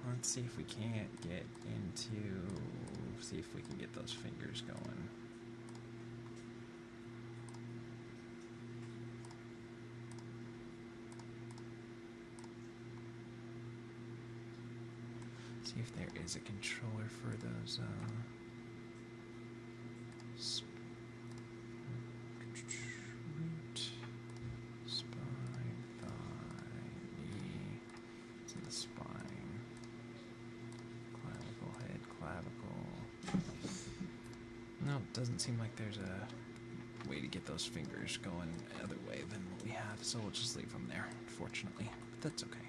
Let's see if we can't get into... See if we can get those fingers going. See if there is a controller for those, root, spine, thigh, knee, it's in the spine, clavicle, head, clavicle. No, it doesn't seem like there's a way to get those fingers going other way than what we have, so we'll just leave them there, unfortunately, but that's okay.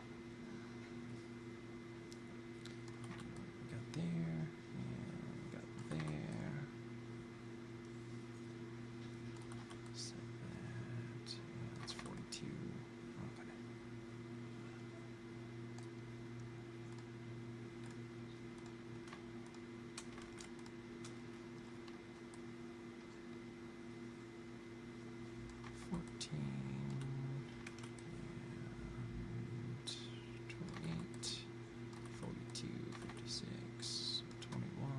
There, and got there. Set that. Yeah, that's 42. Okay. And 28, 42, 56, 21.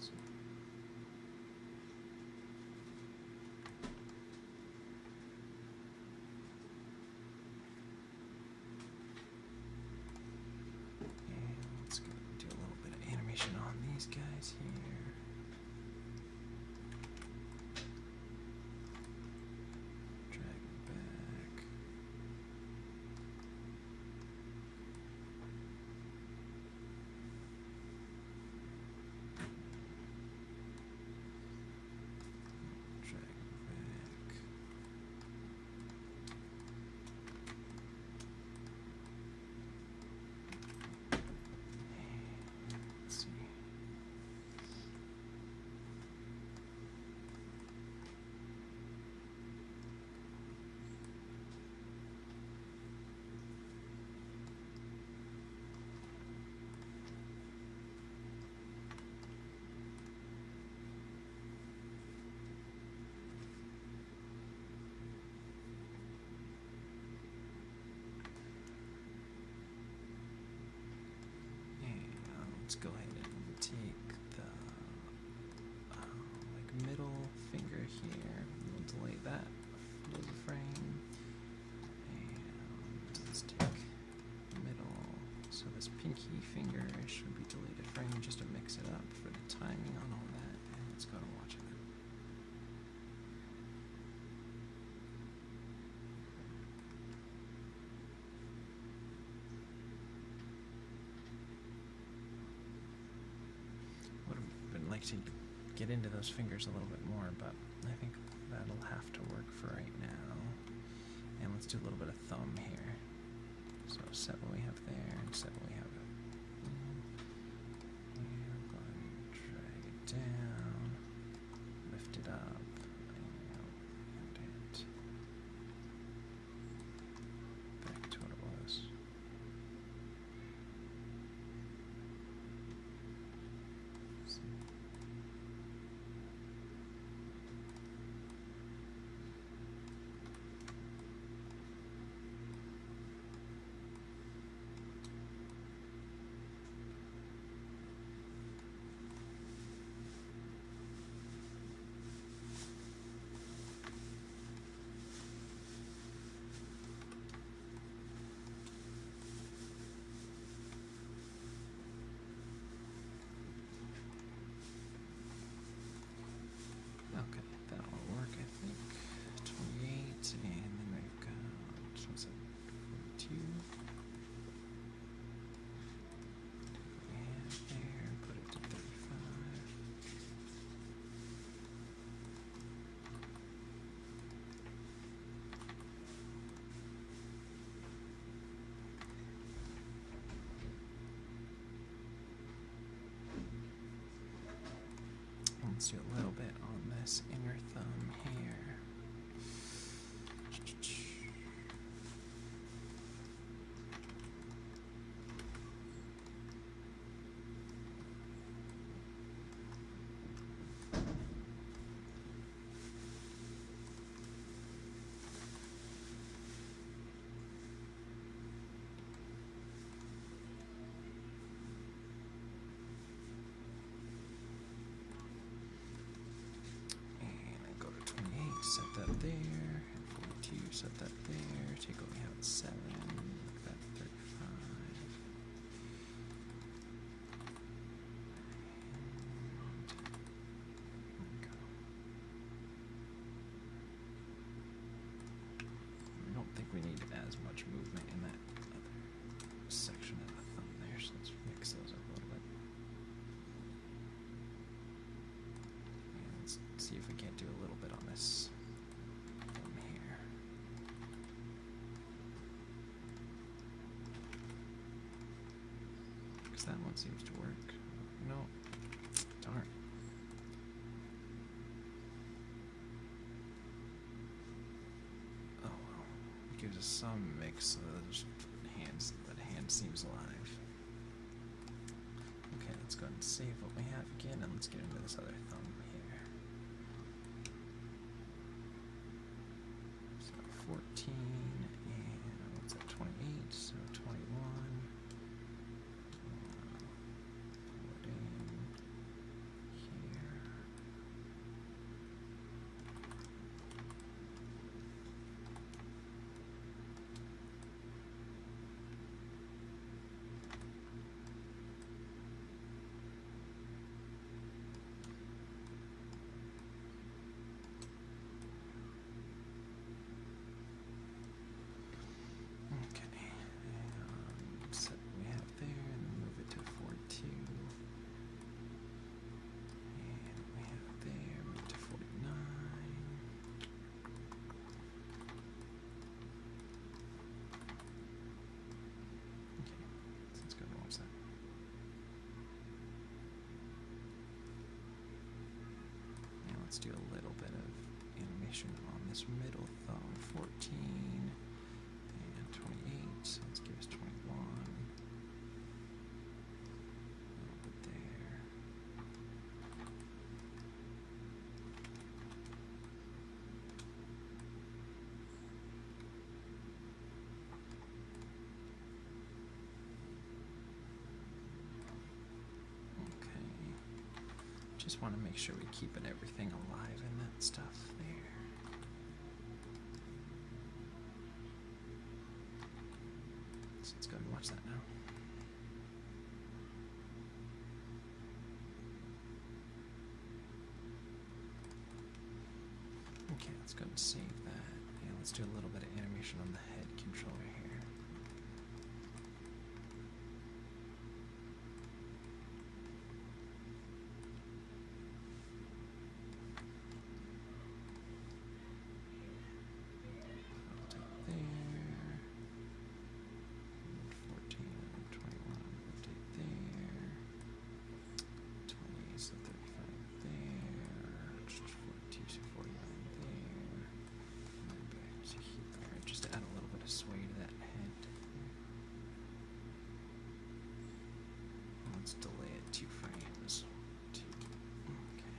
So and let's go do a little bit of animation on these guys here. Drag it back. Drag it back. Let's see. And let's go ahead and take the like middle finger here. We'll delete that. Close the frame. And let's take middle. So this pinky finger should be deleted frame just to mix it up for the timing on all that. And let's go to watch it. Would have been like to get into those fingers a little bit more, but I think that'll have to work for right now. And let's do a little bit of thumb here. So 7 we have there, and 7 we have. And go ahead and drag it down, lift it up, and it back to what it was. Okay, that'll work, I think. 28, and then we've got, what's it, 42. And there, put it to 35. Let's do a little bit on this inner thumb here. there, 42, set that there, take what we have at 7, make that 35. And there we go. I don't think we need as much movement in that other section of the thumb there, so let's mix those up a little bit. And let's see if we can't do a little bit on this thumb here. Because that one seems to work. No, darn. Oh well, it gives us some mix of those hands. That hand seems alive. Okay, let's go ahead and save what we have again, and let's get into this other thumb here. So 14, and what's that, 28, so 21. Put in here. Okay, set what we have there, and then move it to 42. And what we have there, move it to 49. Okay, so let's go and watch that. Now let's do a little bit of animation on this middle thumb, 14 and 28, so let's give us 21. A little bit there. Okay. Just want to make sure we're keeping everything alive in that stuff there. So let's go and watch that now. Okay, let's go and save that. And let's do a little bit of animation on the head controller here. I'll take there. 14 and 21, rotate there. 20, so 35 there. 42, so 49 there. And then back to here. Just to add a little bit of sway to that head. Let's delay it 2 frames. 2. Okay.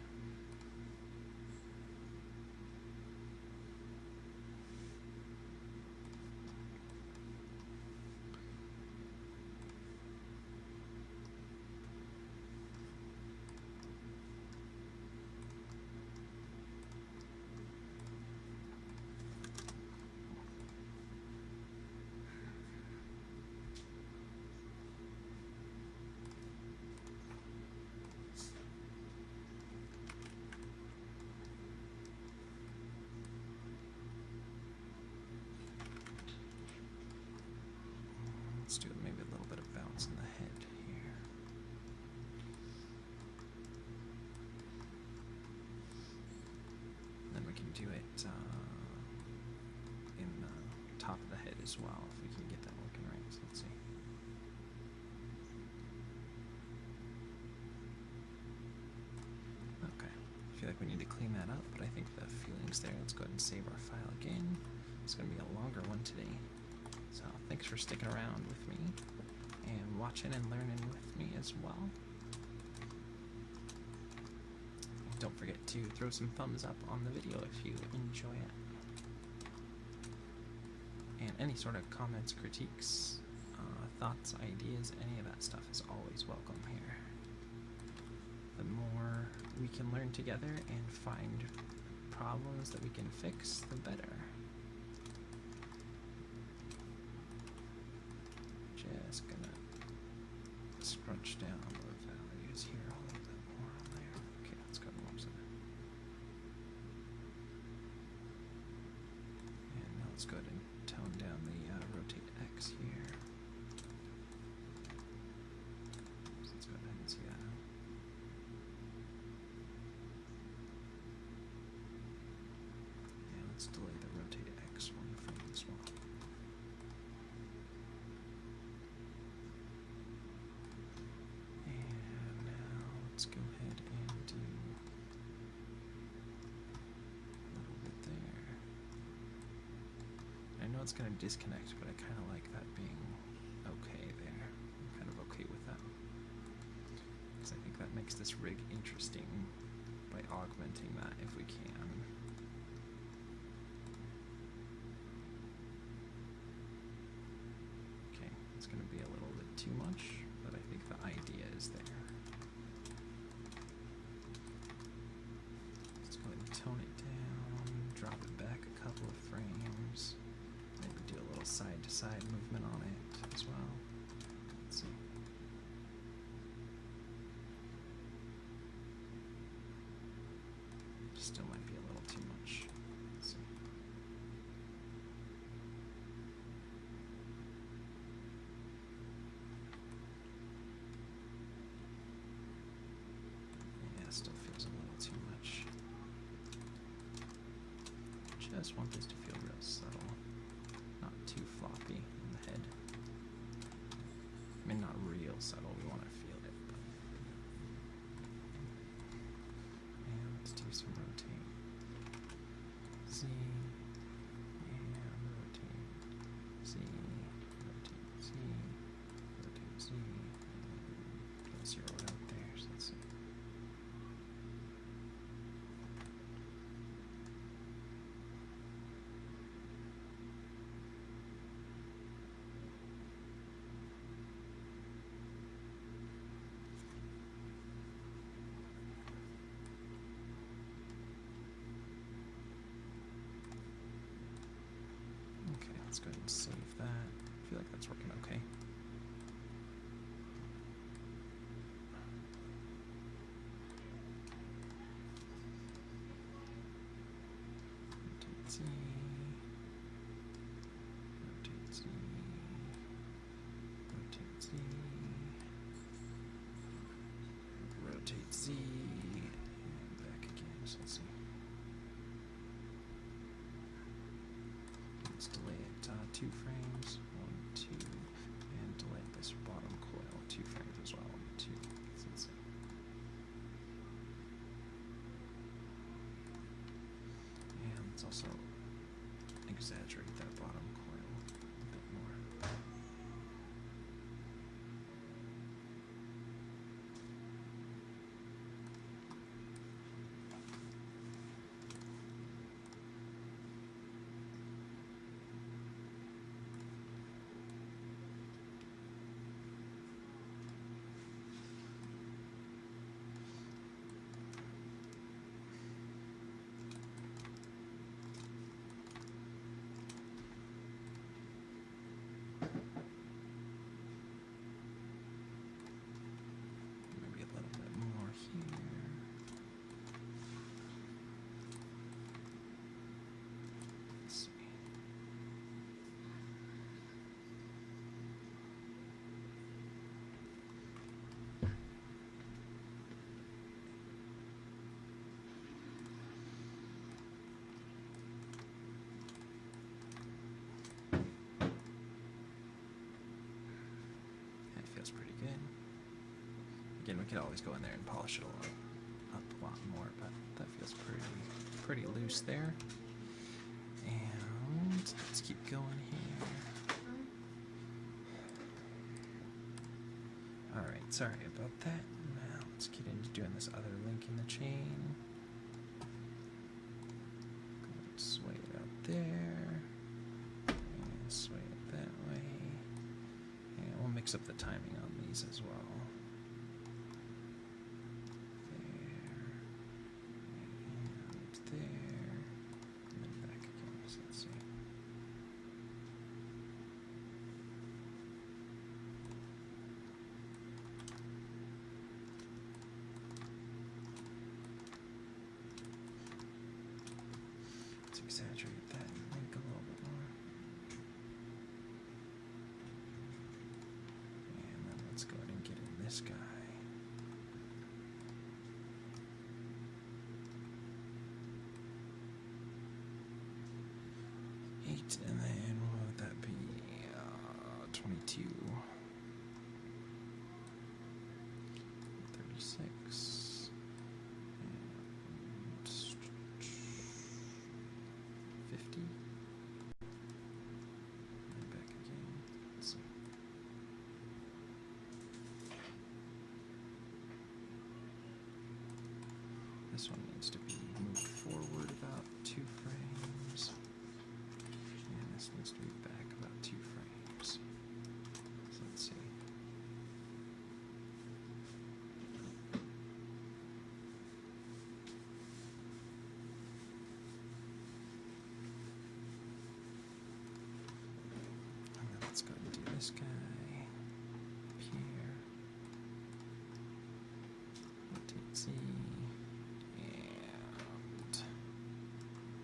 Let's do maybe a little bit of bounce in the head here. Then we can do it in the top of the head as well, if we can get that working right. So let's see. Okay, I feel like we need to clean that up, but I think the feeling's there. Let's go ahead and save our file again. It's going to be a longer one today. So thanks for sticking around with me and watching and learning with me as well. Don't forget to throw some thumbs up on the video if you enjoy it. And any sort of comments, critiques, thoughts, ideas, any of that stuff is always welcome here. The more we can learn together and find problems that we can fix, the better. Just gonna scrunch down the values here a little bit more on there. Okay, let's go to 1%. And now let's go ahead and tone down the rotate X here. So let's go ahead and see that. And let's delay the rotate X one frame as well. And now let's go ahead and do a little bit there. I know it's going to disconnect, but I kind of like that being okay there. I'm kind of okay with that. Because I think that makes this rig interesting by augmenting that if we can. Okay, it's going to be a little bit too much, but I think the idea is there. Let's go ahead and tone it down, drop it back a couple of frames. Maybe do a little side-to-side movement on it as well. Let's see. Still might be a little too much. Let's see. Yeah, still feels a little too much. Just want this to feel real subtle. Not too floppy in the head. I mean, not real subtle. We want to feel it. But... And let's do some rotate Z. And rotate Z. Rotate Z. Rotate Z. And zero it out there. So let's see. Okay, let's go ahead and save that. I feel like that's working okay. Rotate Z. Rotate Z. Rotate Z. Rotate Z. And back again. So let's see. Let's delay it 2 frames, 1, 2, and delay this bottom coil 2 frames as well, 1, 2. So let's see. And let's also exaggerate that bottom coil a bit more. Maybe a little bit more here. Let's see. That feels pretty good. Again, we could always go in there and polish it up a lot more, but that feels pretty loose there. And let's keep going here. Alright, sorry about that. Now let's get into doing this other link in the chain. Go ahead and sway it out there. And sway it that way. And we'll mix up the timing on these as well. There. And there. exaggerate that link a little bit more. And then let's go ahead and get in this guy. And then what would that be? 22. 36. And 50. And back again. Let's see. This one needs to be moved forward about 2 frames. This needs to be back about 2 frames. So let's see. And then let's go and do this guy up here. Rotate Z. And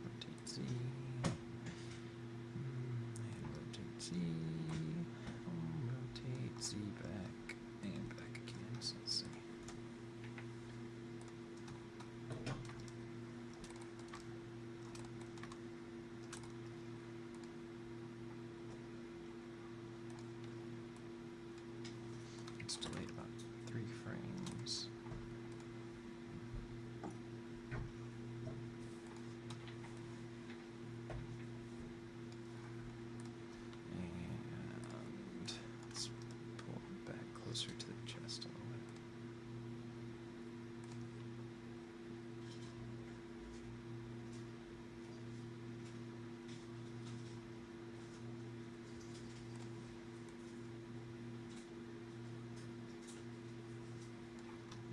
rotate Z. Z, rotate Z back and back again. So let's see. It's delayed about 3 frames. Closer to the chest a little bit.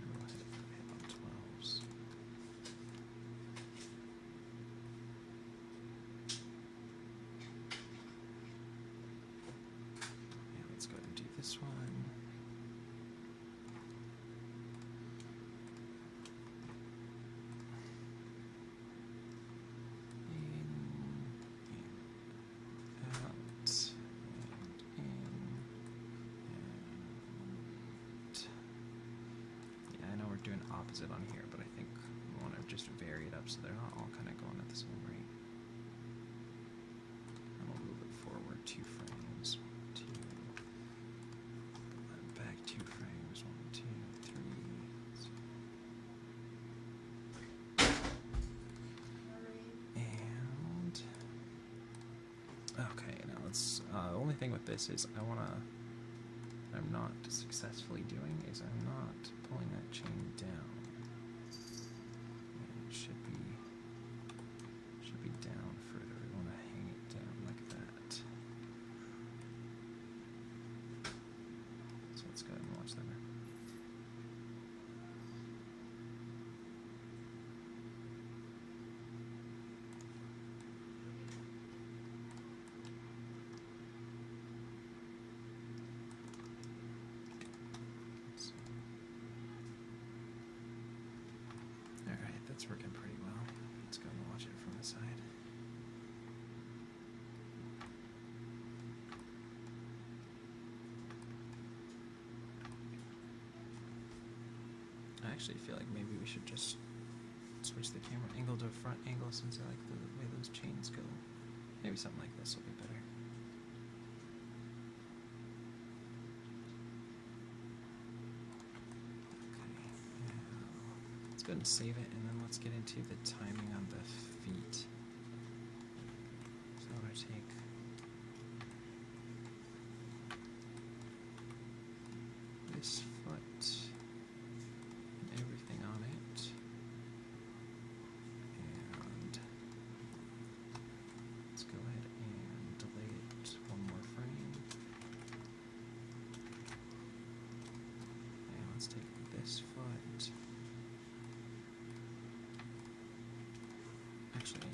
We'll hit on 12s. Yeah, let's go ahead and do this one. Doing opposite on here, but I think we want to just vary it up so they're not all kind of going at the same rate. And we'll move it forward 2 frames. 2. And back 2 frames. 1, 2, 3. And okay, now let's. The only thing with this is I'm not successfully doing is I'm not pulling that chain down. And it should be down further. We want to hang it down like that. So let's go ahead and watch that. It's working pretty well. Let's go and watch it from the side. I actually feel like maybe we should just switch the camera angle to a front angle since I like the way those chains go. Maybe something like this will be better. Go ahead and save it, and then let's get into the timing on the feet. So I'm going to take this foot and everything on it, and let's go ahead and delay it 1 more frame. And let's take this foot. Actually,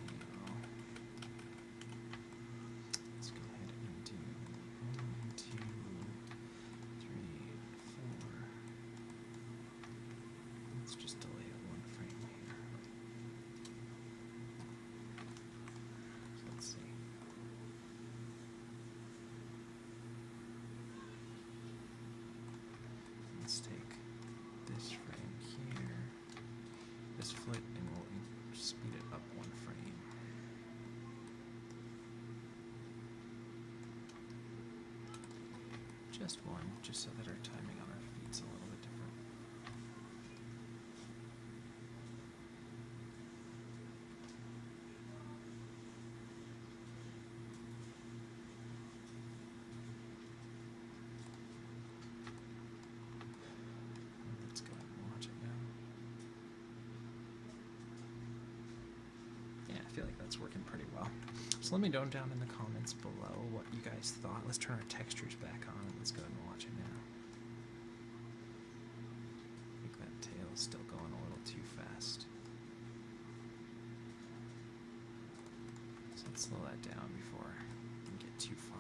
Just one, just so that our timing on our feet's a little bit different. Let's go ahead and watch it now. Yeah, I feel like that's working pretty well. So let me know down in the comments below what you guys thought. Let's turn our textures back on and let's go ahead and watch it now. I think that tail is still going a little too fast. So let's slow that down before we get too far.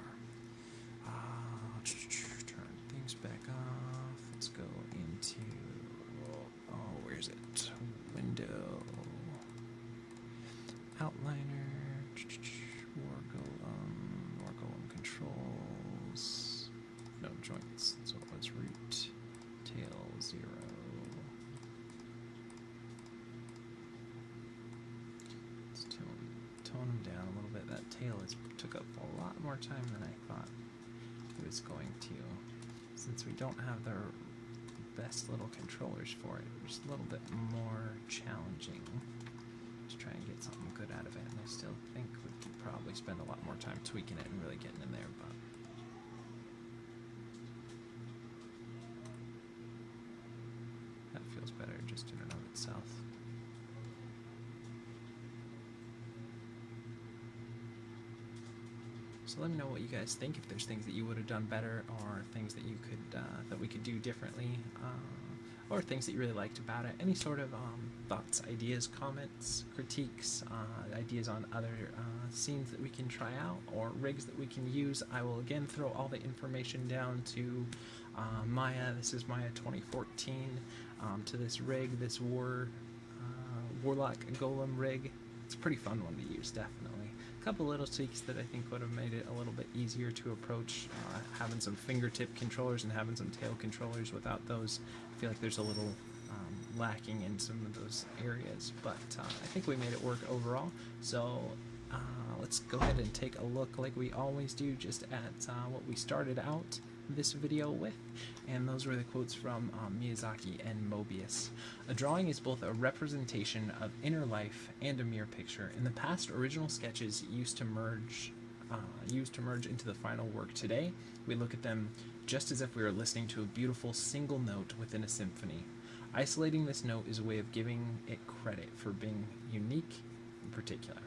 Turn things back off. Let's go into, where's it? Window. Outliner. War Golem controls. No joints. So let's root. Tail 0. Let's tone him down a little bit. That tail took up a lot more time than I thought it was going to. Since we don't have the best little controllers for it, it's a little bit more challenging to try and get something good out of it. And I still think we could probably spend a lot more time tweaking it and really getting in there, but that feels better just in and of itself. So let me know what you guys think, if there's things that you would have done better, or things that you could that we could do differently, or things that you really liked about it. Any sort of thoughts, ideas, comments, critiques, ideas on other scenes that we can try out, or rigs that we can use. I will again throw all the information down to Maya. This is Maya 2014, to this rig, this Warlock Golem rig. It's a pretty fun one to use, definitely. A couple little tweaks that I think would have made it a little bit easier to approach, having some fingertip controllers and having some tail controllers. Without those, I feel like there's a little lacking in some of those areas, but I think we made it work overall. So let's go ahead and take a look, like we always do, just at what we started out this video with, and those were the quotes from Miyazaki and Moebius. A drawing is both a representation of inner life and a mere picture. In the past, original sketches used to merge into the final work. Today, we look at them just as if we were listening to a beautiful single note within a symphony. Isolating this note is a way of giving it credit for being unique and particular.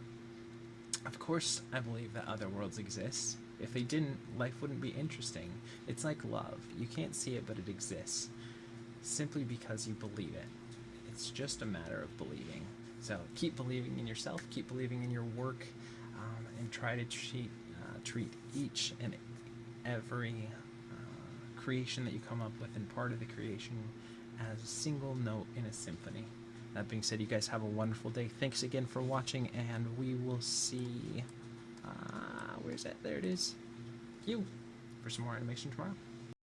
Of course, I believe that other worlds exist. If they didn't, life wouldn't be interesting. It's like love. You can't see it, but it exists. Simply because you believe it. It's just a matter of believing. So keep believing in yourself, keep believing in your work, and try to treat each and every creation that you come up with and part of the creation as a single note in a symphony. That being said, you guys have a wonderful day. Thanks again for watching, and we will see... where's that? There it is. You for some more animation tomorrow.